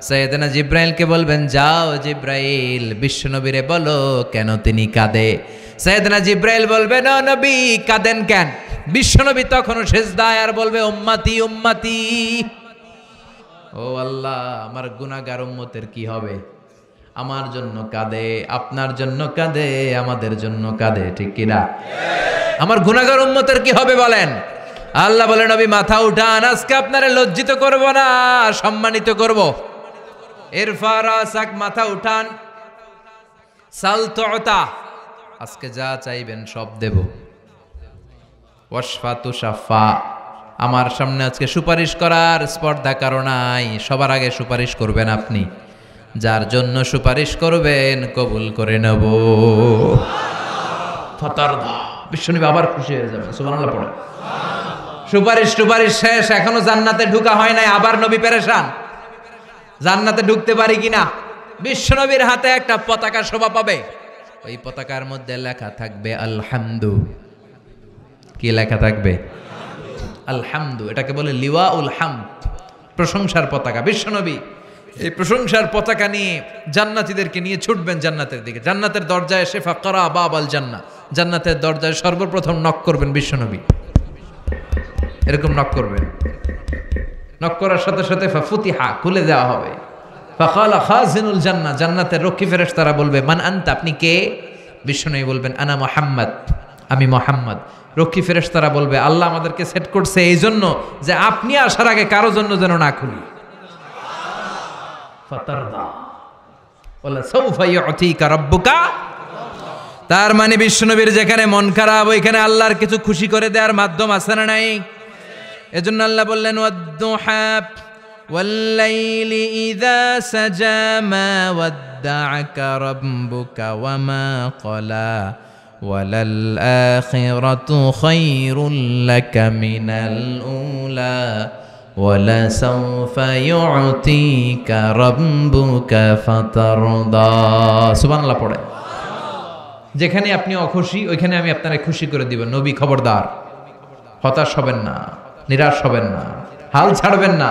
সাইয়েদনা জিব্রাইলকে বলবেন, যাও জিব্রাইল বিশ্বনবীরে বলো কেন তিনি কাঁদে। সাইয়েদনা জিব্রাইল বলবেন, ও নবী কাঁদেন কেন? বিশ্বনবী তখনও সিজদায় আর বলবে, উম্মতি উম্মতি, ও আল্লাহ আমার গুনাহগার উম্মতের কি হবে? আমার জন্য কাঁদে, আপনার জন্য কাঁদে, আমাদের জন্য কাঁদে, ঠিক কিনা? আমার গুনাহগার উম্মতের কি হবে বলেন? আল্লাহ বলেন, নবী মাথা উঠান, আজকে আপনারে লজ্জিত করব না, সম্মানিত করব। ইরফা রাসাক, মাথা উঠান, সাল তুতা, আজকে যা চাইবেন সব দেব। ওয়াশফা তুশাফা, আমার সামনে আজকে সুপারিশ করার স্পর্ধা কারো নাই, সবার আগে সুপারিশ করবেন আপনি। যার জন্য সুপারিশ করবেন কবুল করে নেব। ফাতারদা, বিশ্বনবী আবার খুশি হয়ে যাবেন। সুবহানাল্লাহ পড়ে। সুপারিশ টুপারিশ শেষ, এখনো জান্নাতে ঢুকা হয় নাই, আবার নবী পেরেশান, জান্নাতে ঢুকতে পারি কিনা। বিশ্বনবীর হাতে একটা পতাকা শোভা পাবে, ওই পতাকার মধ্যে লেখা থাকবে আলহামদু। কি লেখা থাকবে? আলহামদু। এটাকে বলে লিওয়াউল হামদ, প্রশংসার পতাকা। বিশ্বনবী এই প্রশংসার পতাকা নিয়ে জান্নাতীদেরকে নিয়ে ছুটবেন জান্নাতের দিকে। জান্নাতের দরজায় এসে ফাকরা বাবাল জান্নাহ, জান্নাতের দরজায় সর্বপ্রথম নক করবেন বিশ্বনবী। এরকম নক করবেন, নক করার সাথে সাথে ফাফুতিহা, খুলে দেওয়া হবে। ফাকালা খাজিনুল জান্নাহ, জান্নাতের রক্ষী ফেরেশতারা বলবে, মান আনতা, আপনি কে? বিশ্বনবী বলবেন, আনা মুহাম্মদ, আমি মুহাম্মদ। রক্ষী ফেরেশতারা বলবে, আল্লাহ আমাদেরকে সেট করছে এই জন্য যে আপনি আসার আগে কারো জন্য যেন না খুলি। ফাতারদা ওয়ালা সাউফা ইউতিকা রাব্বুকা। তার মানে বিশ্বনবীর যেখানে মন খারাপ, ওইখানে আল্লাহর কিছু খুশি করে দেওয়ার মাধ্যম আছে না নাই? এজন্য আল্লাহ বললেন, ওয়াদ-দুহা ওয়াল-লাইলি ইযা সাজা মা ওয়াদ্দা'আকা রাব্বুকা ওয়া মা ক্বালা ওয়ালাল আখিরাতু খায়রুল লাকা মিনাল উলা ওয়ালা সাউফা ইউতিকা রাব্বুকা ফাতারদা। সুবহানাল্লাহ পড়ে। যেখানে আপনি অখুশি ওইখানে আমি আপনারে খুশি করে দিব। নবী খবরদার, হতাশ হবেন না, নিরাশ হবেন না, হাল ছাড়বেন না,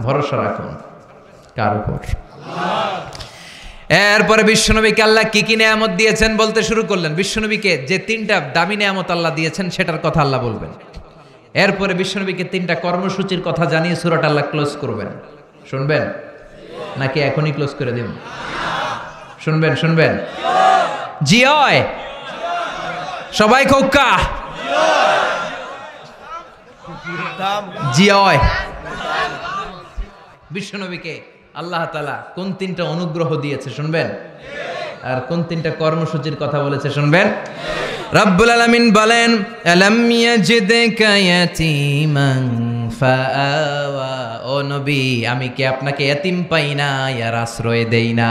ভরসা রাখুন কার উপর? এরপরে বিশ্বনবীকে আল্লাহ কি কি নেয়ামত দিয়েছেন বলতে শুরু করলেন। বিশ্বনবীকে যে তিনটা দামি নেয়ামত আল্লাহ দিয়েছেন সেটার কথা আল্লাহ বলবেন। এরপরে বিশ্বনবীকে তিনটা কর্মসূচির কথা জানিয়ে সূরাটা আল্লাহ ক্লোজ করবেন। শুনবেন নাকি এখনই ক্লোজ করে দেব? শুনবেন শুনবেন? জি হয়, সবাই খোকা জি হয়। বিশ্বনবীকে আল্লাহ তাআলা কোন তিনটা অনুগ্রহ দিয়েছে শুনবেন, আর কোন তিনটা কর্মসূচির কথা বলেছে শুনবেন। রব্বুল আলামিন বলেন, আলাম ইয়াজিদকা ইয়াতীমান ফাআওয়া, ও নবী আমি কি আপনাকে ইয়াতীম পাই না, আর আশ্রয় দেই না?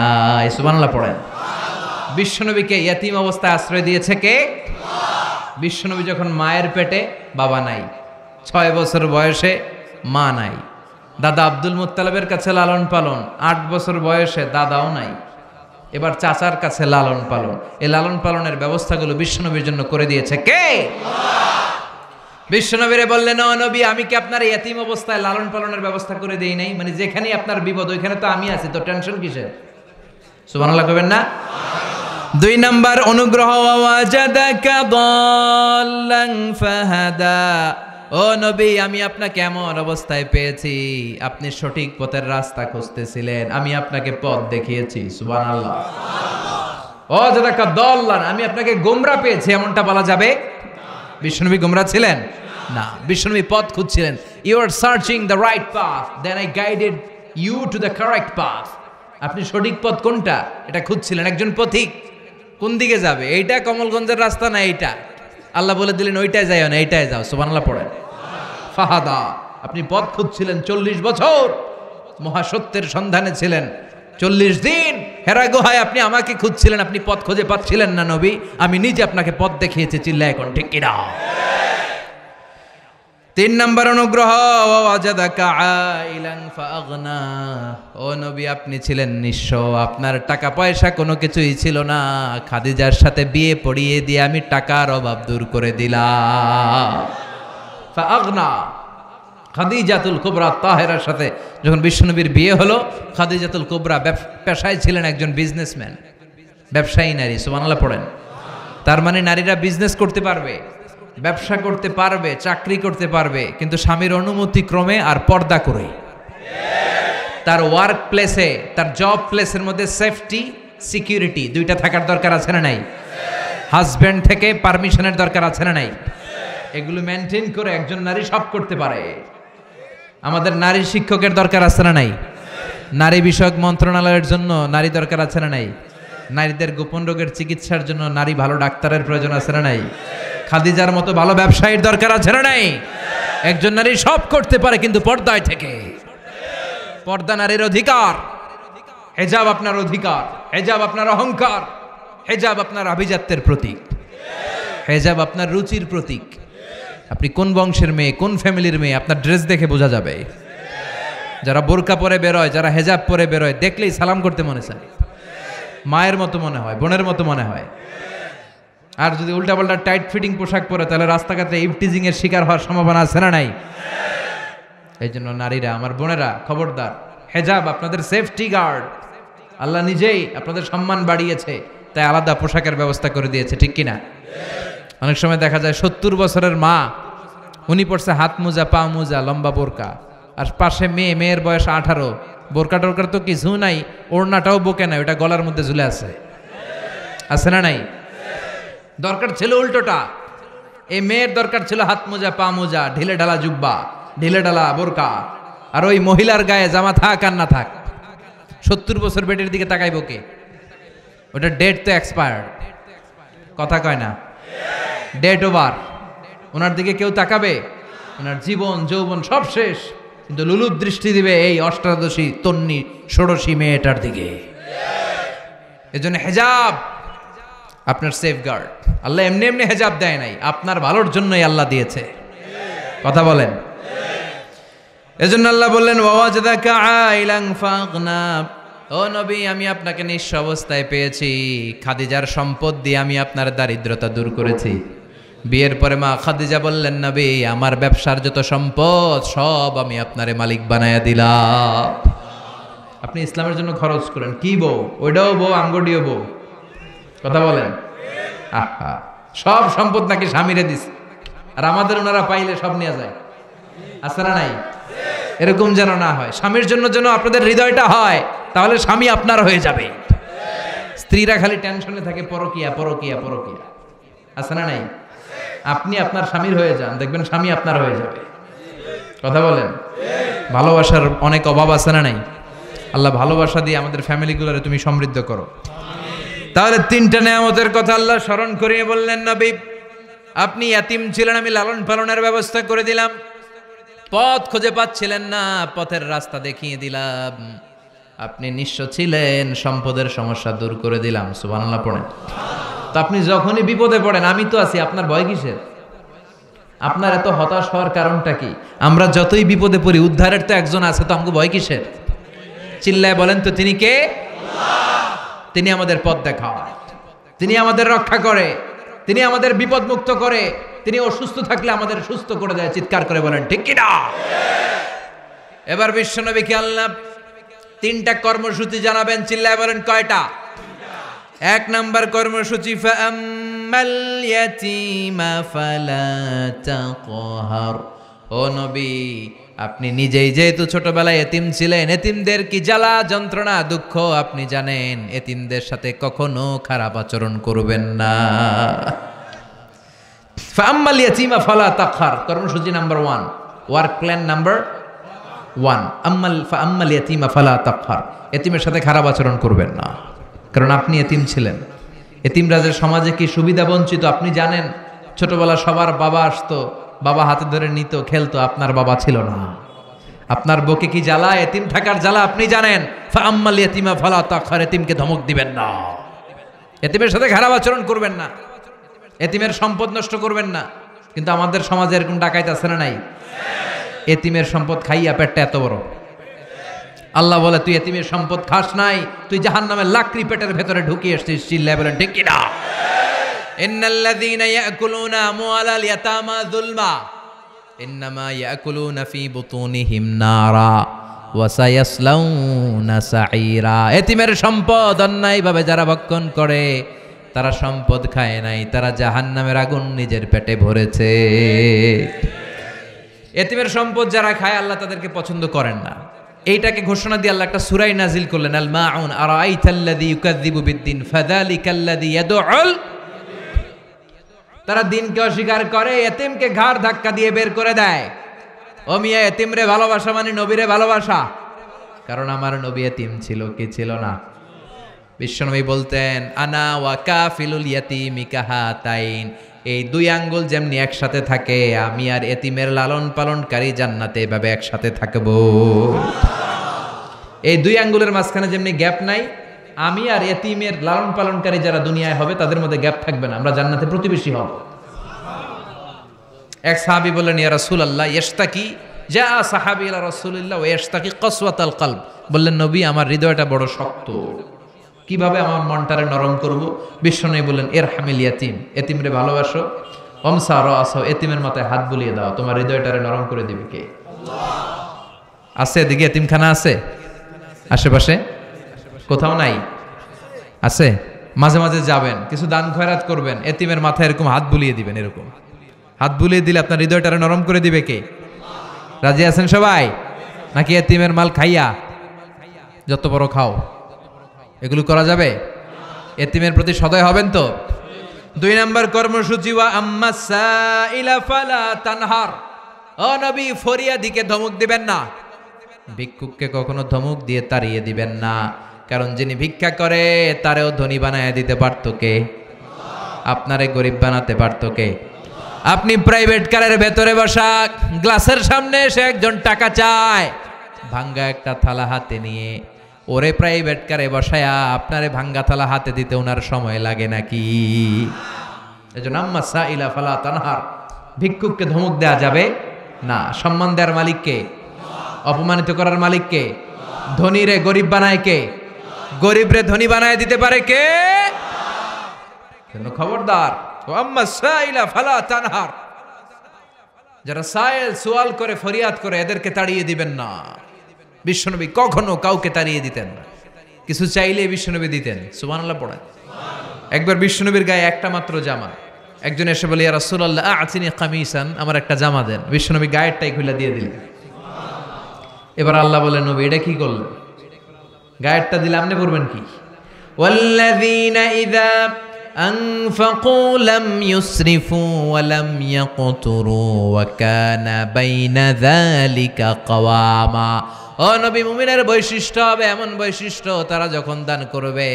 সুবহানাল্লাহ পড়েন। বিশ্বনবীকে ইয়াতীম অবস্থায় আশ্রয় দিয়েছে কে? বিশ্বনবী যখন মায়ের পেটে, বাবা নাই, 6 বছর বয়সে মা নাই, দাদা আব্দুল মুত্তালিবের কাছে লালন পালন, 8 বছর বয়সে দাদাও নাই, এবার চাচার কাছে লালন পালন। এই লালন পালনের ব্যবস্থাগুলো বিশ্বনবীর জন্য করে দিয়েছে কে? বিশ্বনবীরে বললেন, ও নবী আমি কি আপনার ইয়াতীম অবস্থায় লালন পালনের ব্যবস্থা করে দেই নাই? মানে যেখানে আপনার বিপদ ওইখানে তো আমি আছি, তো টেনশন কিসের? সুবহানাল্লাহ কইবেন না? 2 নাম্বার অনুগ্রহ, ওয়াজাদাকা দাল্লান ফাহাদা, ও নবী আমি আপনাকে এমন অবস্থায় পেয়েছি আপনি সঠিক পথের রাস্তা খুঁজতেছিলেন, আমি আপনাকে পথ দেখিয়েছি। সুবহানাল্লাহ। ওয়াজাদাকা দাল্লান, আমি আপনাকে গোমরা পেয়েছি, এমনটা বলা যাবে? বিশ্বনবী গোমরা ছিলেন না, বিশ্বনবী পথ খুঁজছিলেন। You are searching the right path, then I guided you to the correct path. আপনি সঠিক পথ কোনটা এটা খুঁজছিলেন, একজন পথিক কোন দিকে যাবে, এইটা কমলগঞ্জের রাস্তা না এইটা, আল্লাহ বলে দিলেন ওইটাই যাও না এইটাই যাও। সুবহানাল্লাহ পড়েন। ফাহাদা, আপনি পথ খুঁজছিলেন 40 বছর, মহাসত্যের সন্ধানে ছিলেন 40 দিন হেরা গুহায় আপনি আমাকে খুঁজছিলেন, আপনি পথ খুঁজে পাচ্ছিলেন না নবী, আমি নিজে আপনাকে পথ দেখিয়েছি। চিল্লায় এখন ঠিক কিনা? 3 নাম্বার অনুগ্রহ, ওয়াজাদাকা আইলান ফাআগনা, ও নবী আপনি ছিলেন নিঃস্ব, আপনার টাকা পয়সা কোনো কিছুই ছিল না, খাদিজার সাথে বিয়ে পড়িয়ে দিয়ে আমি টাকার অভাব দূর করে দিলাম। ফাআগনা, খাদিজাতুল কুবরা তাহেরার সাথে যখন বিশ্বনবীর বিয়ে হলো, খাদিজাতুল কুবরা পেশায় ছিলেন একজন বিজনেসম্যান, ব্যবসায়ী নারী। সুবহানাল্লাহ পড়েন। তার মানে নারীরা বিজনেস করতে পারবে, ব্যবসা করতে পারবে, চাকরি করতে পারবে, কিন্তু স্বামীর অনুমতি ক্রমে আর পর্দা করে। তার ওয়ার্ক প্লেসে, তার জব প্লেসের মধ্যে সেফটি সিকিউরিটি দুইটা থাকার দরকার আছে না নাই? হাজব্যান্ড থেকে পারমিশনের দরকার আছে না নাই? এগুলো মেনটেন করে একজন নারী সব করতে পারে। আমাদের নারী শিক্ষকের দরকার আছে না নাই? নারী বিষয়ক মন্ত্রণালয়ের জন্য নারী দরকার আছে না নাই? নারীদের গোপন রোগের চিকিৎসার জন্য নারী ভালো ডাক্তারের প্রয়োজন আছে না নাই? খাদিজার মতো ভালো ব্যবসায়ীর দরকার আছে না নাই? একজন নারী সব করতে পারে, কিন্তু পর্দায় থেকে। পর্দা নারীর অধিকার, হেজাব আপনার অধিকার, হেজাব আপনার অহংকার, হেজাব আপনার আভিজাত্যের প্রতীক, হেজাব আপনার রুচির প্রতীক। আপনি কোন বংশের মেয়ে, কোন ফ্যামিলির মেয়ে, আপনার ড্রেস দেখে বোঝা যাবে। যারা বোরকা পরে বেরোয়, যারা হেজাব পরে বেরোয়, দেখলেই সালাম করতে মনে চায়, মায়ের মতো মনে হয়, বোনের মতো মনে হয়। আর যদি উল্টাপাল্টা টাইট ফিটিং পোশাক পরে, তাহলে রাস্তাঘাটে ইভটিজিং এর শিকার হওয়ার সম্ভাবনা আছে না নাই? এই জন্য নারীরা, আমার বোনেরা, খবরদার, হেজাব আপনাদের সেফটি গার্ড। আল্লাহ নিজেই আপনাদের সম্মান বাড়িয়েছে, তাই আলাদা পোশাকের ব্যবস্থা করে দিয়েছে, ঠিক কিনা? অনেক সময় দেখা যায় 70 বছরের মা, উনি পড়ছে হাত মোজা, পা মোজা, লম্বা বোরকা, আর পাশে মেয়ে, মেয়ের বয়স 18, বোরকা টোরকার তো কিছু নাই, ওড়নাটাও বোকে নাই, ওটা গলার মধ্যে ঝুলে আছে, আছে না নাই? দরকার ছিল উল্টোটা। এই মেয়ের দরকার ছিল হাত মোজা, পা মোজা, ঢিলে ঢালা জুব্বা, ঢিলে ঢালা বোরকা, আর ওই মহিলার গায়ে জামা থাক আর না থাক, 70 বছর বেটির দিকে তাকাইব কে? ওটা ডেট তো এক্সপায়ার্ড, কথা কয় না, ডেট ওভার। ওনার দিকে কেউ তাকাবে? ওনার জীবন যৌবন সব শেষ, কিন্তু লুলুপ দৃষ্টি দিবে এই অষ্টাদশী, তন্নি, ষোড়শী মেয়েটার দিকে। এজন্য হেজাব আপনার সেফগার্ড। আল্লাহ এমনি এমনি হেজাব দেয় নাই, আপনার ভালোর জন্যই আল্লাহ দিয়েছে, কথা বলেন। এজন্য আল্লাহ বললেন, ওয়াওয়াজাদাকা আইলান ফাগনা, ও নবী, আমি আপনাকে নিঃস্ব অবস্থায় পেয়েছি, খাদিজার সম্পদ দিয়ে আমি আপনার দারিদ্রতা দূর করেছি। বিয়ের পরে মা খাদিজা বললেন, নবী, আমার ব্যবসার যত সম্পদ সব আমি আপনারে মালিক বানায়া দিলাম। আপনি ইসলামের জন্য খরচ করেন, কি বউ, ওইটাও বউ, আঙ্গুটিও বউ, কথা বলেন। আহা, সব সম্পদ নাকি স্বামীরে দিস, আর আমাদের ওনারা পাইলে সব নিয়ে যায়, আছে না নাই? এরকম যেন না হয়। স্বামীর জন্য যেন আপনাদের হৃদয়টা হয়, তাহলে স্বামী আপনার হয়ে যাবে। স্ত্রীরা খালি টেনশনে থাকে, পরকিয়া পরকিয়া পরকিয়া, আছে না নাই? আপনি আপনার স্বামীর হয়ে যান, দেখবেন স্বামী আপনার হয়ে যাবে, কথা বলেন। ভালোবাসার অনেক অভাব আছে না নাই? আল্লাহ ভালোবাসা দিয়ে আমাদের ফ্যামিলিগুলোরে তুমি সমৃদ্ধ করো। তাহলে 3টা নেয়ামতের কথা আল্লাহ স্মরণ করিয়ে বললেন, নবী, আপনি ইয়াতিম ছিলেন, আমি লালন পালনের ব্যবস্থা করে দিলাম। পথ খুঁজে পাচ্ছিলেন না, পথের রাস্তা দেখিয়ে দিলাম। আপনি নিঃস্ব ছিলেন, সম্পদের সমস্যা দূর করে দিলাম। সুবহানাল্লাহ পড়েন। তো আপনি যখনই বিপদে পড়েন, আমি তো আছি, আপনার ভয় কিসের? আপনার এত হতাশ হওয়ার কারণটা কি? আমরা যতই বিপদে পড়ি, উদ্ধারের তো একজন আছে, তো আমাকে ভয় কিসের? চিল্লায় বলেন তো, তিনি কে? তিনি আমাদের পথ দেখায়, তিনি আমাদের রক্ষা করে, তিনি আমাদের বিপদ মুক্ত করে, তিনি অসুস্থ থাকলে আমাদের সুস্থ করে দেয়। চিৎকার করে বলেন ঠিক কিনা? এবার বিশ্বনবীকে আল্লাহ 3টা কর্মসূচি জানাবেন, চিল্লায় বলেন কয়টা? 1 নাম্বার কর্মসূচি, ফাআম্মাল ইয়াতীমা ফালা তাকহার। ও নবী, আপনি নিজেই যেহেতু ছোটবেলায় এতিম ছিলেন, এতিমদের কি জ্বালা যন্ত্রণা দুঃখ আপনি জানেন, এতিমদের সাথে কখনো খারাপ আচরণ করবেন না। ফাআম্মাল ইয়াতীমা ফালা তাকহার, কর্মসূচি নাম্বার 1, ওয়ার্ক প্ল্যান নাম্বার 1, ফাআম্মাল ইয়াতীমা ফালা তাকহার, এতিমের সাথে খারাপ আচরণ করবেন না, কারণ আপনি এতিম ছিলেন। এতিমরা যে সমাজে কি সুবিধা বঞ্চিত আপনি জানেন। ছোটবেলা সবার বাবা আসতো, বাবা হাতে ধরে নিত, খেলতো, আপনার বাবা ছিল না। আপনার বুকে কি জ্বালা, এতিম থাকার জ্বালা আপনি জানেন। ফাআম্মাল ইয়াতীমা ফালা তাকহার, এতিমকে ধমক দিবেন না, এতিমের সাথে খারাপ আচরণ করবেন না, এতিমের সম্পদ নষ্ট করবেন না। কিন্তু আমাদের সমাজে এরকম ডাকাইত আছে না নাই? এতিমের সম্পদ খাইয়া পেটটা এত বড়। আল্লাহ বলে, তুই এতিমের সম্পদ খাস নাই, তুই জাহান্নামের লাকড়ি পেটের ভেতরে ঢুকিয়ে এসেছিস। চিল্লায় বলেন ঠিক কিনা? ইন্নাল্লাযীনা ইয়াকুলুনা আমওয়ালাল ইয়াতামা যুলমা, ইন্নামা ইয়াকুলুনা ফি বুতুনিহিম নারা ওয়া সায়াসলাউনা সাঈরা। এতিমের সম্পদ অন্যায়ভাবে যারা ভক্ষণ করে তারা সম্পদ খায় নাই, তারা জাহান্নামের আগুন নিজের পেটে ভরেছে। এতিমের সম্পদ যারা খায় আল্লাহ তাদেরকে পছন্দ করেন না। এইটাকে ঘোষণা দিয়ে আল্লাহ একটা সূরা নাজিল করলেন, আল মাউন আরাআইতাল্লাযী ইউকাযযিবু বিদ্দিন ফাযালিকাল্লাযী ইয়াদউল। তারা দিনকে অস্বীকার করে, এতিমকে ঘাড় ধাক্কা দিয়ে বের করে দেয়। ও মিয়া, এতিমরে ভালোবাসা মানে নবীরে ভালোবাসা। কারণ আমার নবী এতিম ছিল, কি ছিল না? বিশ্বনবী বলতেন, আনা ওয়া কাফিলুল ইয়াতীমি কাহাতাইন। এই দুই আঙ্গুল যেমনি একসাথে থাকে, আমি আর এতিমের লালন পালনকারী জান্নাতে এভাবে একসাথে থাকবো। এই দুই আঙ্গুলের মাঝখানে যেমনি গ্যাপ নাই, আমি আর এতিমের লালন পালনকারী যারা দুনিয়ায় হবে তাদের মধ্যে গ্যাপ থাকবে না, আমরা জান্নাতে প্রতিবেশী হব। এক সাহাবী বললেন, ইয়া রাসূলুল্লাহ ইশতাকি, যা সাহাবী ইলা রাসূলিল্লাহ ওয়া ইশতাকি কসওয়াতাল কলব। বললেন, নবী আমার হৃদয়টা বড় শক্ত, কিভাবে আমার মনটারে নরম করব? বিশ্বনবী বললেন, ইরহামিল ইয়াতীম, এতিমরে ভালোবাসো, ওমসা রাসা, এতিমের মাথায় হাত বুলিয়ে দাও, তোমার হৃদয়টারে নরম করে দিবে কে? আল্লাহ। আছে এদিকে এতিমখানা আছে আশেপাশে? কোথাও নাই? আছে? মাঝে মাঝে যাবেন, কিছু দান খয়রাত করবেন, এতিমের মাথায় এরকম হাত বুলিয়ে দিবেন। এরকম হাত বুলিয়ে দিলে আপনার হৃদয়টারে নরম করে দিবে কে? রাজি আছেন সবাই? নাকি এতিমের মাল খাইয়া যত বড় খাও এগুলো করা যাবে? এতিমের প্রতি সদয় হবেন তো? 2 নম্বর কর্মসূচি, ওয়া আম্মা সাইলা ফালা তানহার। ও নবী, ফরিয়াদিকে ধমক দিবেন না, ভিক্ষুককে কখনো ধমক দিয়ে তাড়িয়ে দিবেন না। কারণ যিনি ভিক্ষা করে তারেও ধনী বানায় দিতে পারত কে? আপনারে গরিব বানাতে পারত কে? আপনি প্রাইভেট কারের ভেতরে বসা, গ্লাসের সামনে এসে একজন টাকা চায়, ভাঙ্গা একটা থালা হাতে নিয়ে, ওরে প্রাইভেট কারে বসায়া আপনারে ভাঙ্গা থালা হাতে দিতে ওনার সময় লাগে নাকি? এজন্য আম্মা সাইলা ফালা তানহার, ভিক্ষুককে ধমক দেয়া যাবে না। সম্মান দেওয়ার মালিককে, অপমানিত করার মালিককে, ধনীরে গরিব বানায় কে? গরিবরে ধনী বানায় দিতে পারে কে? খবরদার, আম্মা সাইলা ফালা তানহার, যারা সাইল সুয়াল করে ফরিয়াদ করে এদেরকে তাড়িয়ে দিবেন না। বিশ্বনবী কখনো কাউকে তাড়িয়ে দিতেন না, কিছু চাইলে বিশ্বনবী দিতেন। সুবহানাল্লাহ পড়েন। একবার বিশ্বনবীর গায়ে একটা মাত্র জামা, একজন এসে বলে, ইয়া রাসূলুল্লাহ আ'তিনি কামিসান, আমার একটা জামা দেন। বিশ্বনবী গায়েরটাই খুলে দিয়ে দিলেন। এবার আল্লাহ বলেন, নবী এটা কি করলেন? গায়েরটা দিলে আপনি করবেন কি? ওয়াল্লাযীনা ইযা আনফাকু লাম ইউসরিফু ওয়া লাম ইয়াকতুরু ওয়া কানা বাইনা যালিকা কাওয়ামা। ও নবী, মুমিনের বৈশিষ্ট্য হবে এমন বৈশিষ্ট্য, তারা যখন দান করবে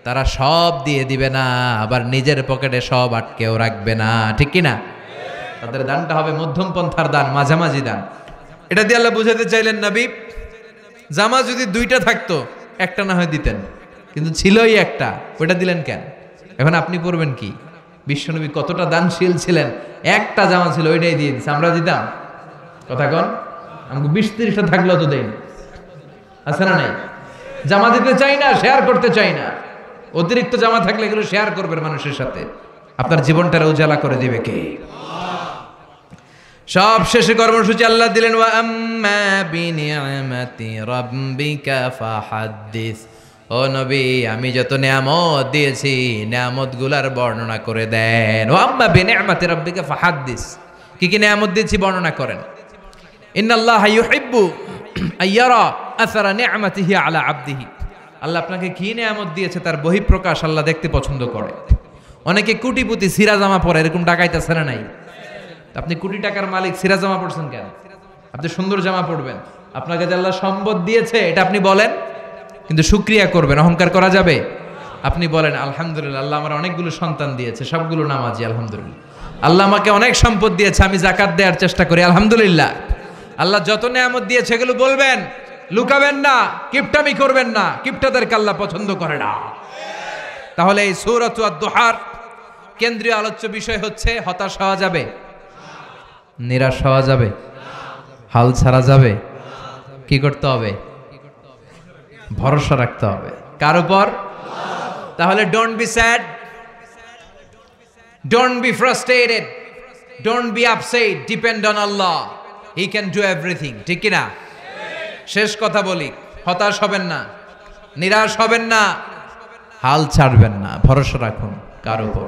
তারা সব দিয়ে দিবে না, আবার নিজের পকেটে সব আটকেও রাখবে না, ঠিক কি না? তাদের দানটা হবে মধ্যম পন্থার দান, মাঝামাঝি দান। এটা দিয়ে আল্লাহ বুঝাতে চাইলেন, নবী জামা যদি 2টা থাকতো একটা না হয় দিতেন, কিন্তু ছিলই একটা, ওটা দিলেন কেন? এখন আপনি পড়বেন কি? বিশ্বনবী কতটা দানশীল ছিলেন, একটা জামা ছিল ওইটাই দিয়ে দিচ্ছে। আমরা দিতাম? কথা কন, আমাকে 20-30টা থাকলেও তো দেয়নি, আছে না নাই? জামা দিতে চাই না, শেয়ার করতে চাই না। অতিরিক্ত জামা থাকলে এগুলো শেয়ার করবেন মানুষের সাথে, আপনার জীবনটারে উজালা করে দিবে কে? সব শেষে কর্মসূচি আল্লাহ দিলেন, ওয়া আম্মা বিনিআমাতি রাব্বিকা ফাহাদ্দিস। ও নবী, আমি যত নিয়ামত দিয়েছি নিয়ামতগুলোর বর্ণনা করে দেন। ওয়া আম্মা বিনিআমাতি রাব্বিকা ফাহাদ্দিস, কি কি নিয়ামত দিয়েছি বর্ণনা করেন। ইন্নাল্লাহা ইউহিব্বু আইয়ারা আসারা নিআমাতিহি আলা আবদিহি। আল্লাহ আপনাকে কি নিয়ামত দিয়েছে তার বহিঃপ্রকাশ আল্লাহ দেখতে পছন্দ করে। অনেকে কোটিপতি সিরা জামা পরে, এরকম ডাকাইতেছে না নাই? আপনি কোটি টাকার মালিক, সিরা জামা পড়ছেন কেন? আপনি সুন্দর জামা পড়বেন, আপনাকে যে আল্লাহ সম্পদ দিয়েছে এটা আপনি বলেন, কিন্তু শুকরিয়া করবেন। অহংকার করা যাবে? আপনি বলেন, আলহামদুলিল্লাহ, আল্লাহ আমার অনেকগুলো সন্তান দিয়েছে, সবগুলো নামাজি, আলহামদুলিল্লাহ। আল্লাহ আমাকে অনেক সম্পদ দিয়েছে, আমি যাকাত দেওয়ার চেষ্টা করি, আলহামদুলিল্লাহ। আল্লাহ যত নিয়ামত দিয়েছে এগুলো বলবেন, লুকাবেন না, কিপটামি করবেন না। কিপটাদেরকে আল্লাহ পছন্দ করে না। তাহলে এই সূরাত আদ-দুহার কেন্দ্রীয় আলোচ্য বিষয় হচ্ছে, হতাশ হওয়া যাবে, নিরাশ হওয়া যাবে, হাল ছাড়া যাবে, কি করতে হবে? ভরসা রাখতে হবে। কার উপর? তাহলে don't be sad, don't be frustrated, don't be upset, depend on Allah, he can do everything. ঠিক কিনা? শেষ কথা বলি, হতাশ হবেন না, নিরাশ হবেন না, হাল ছাড়বেন না, ভরসা রাখুন কার উপর?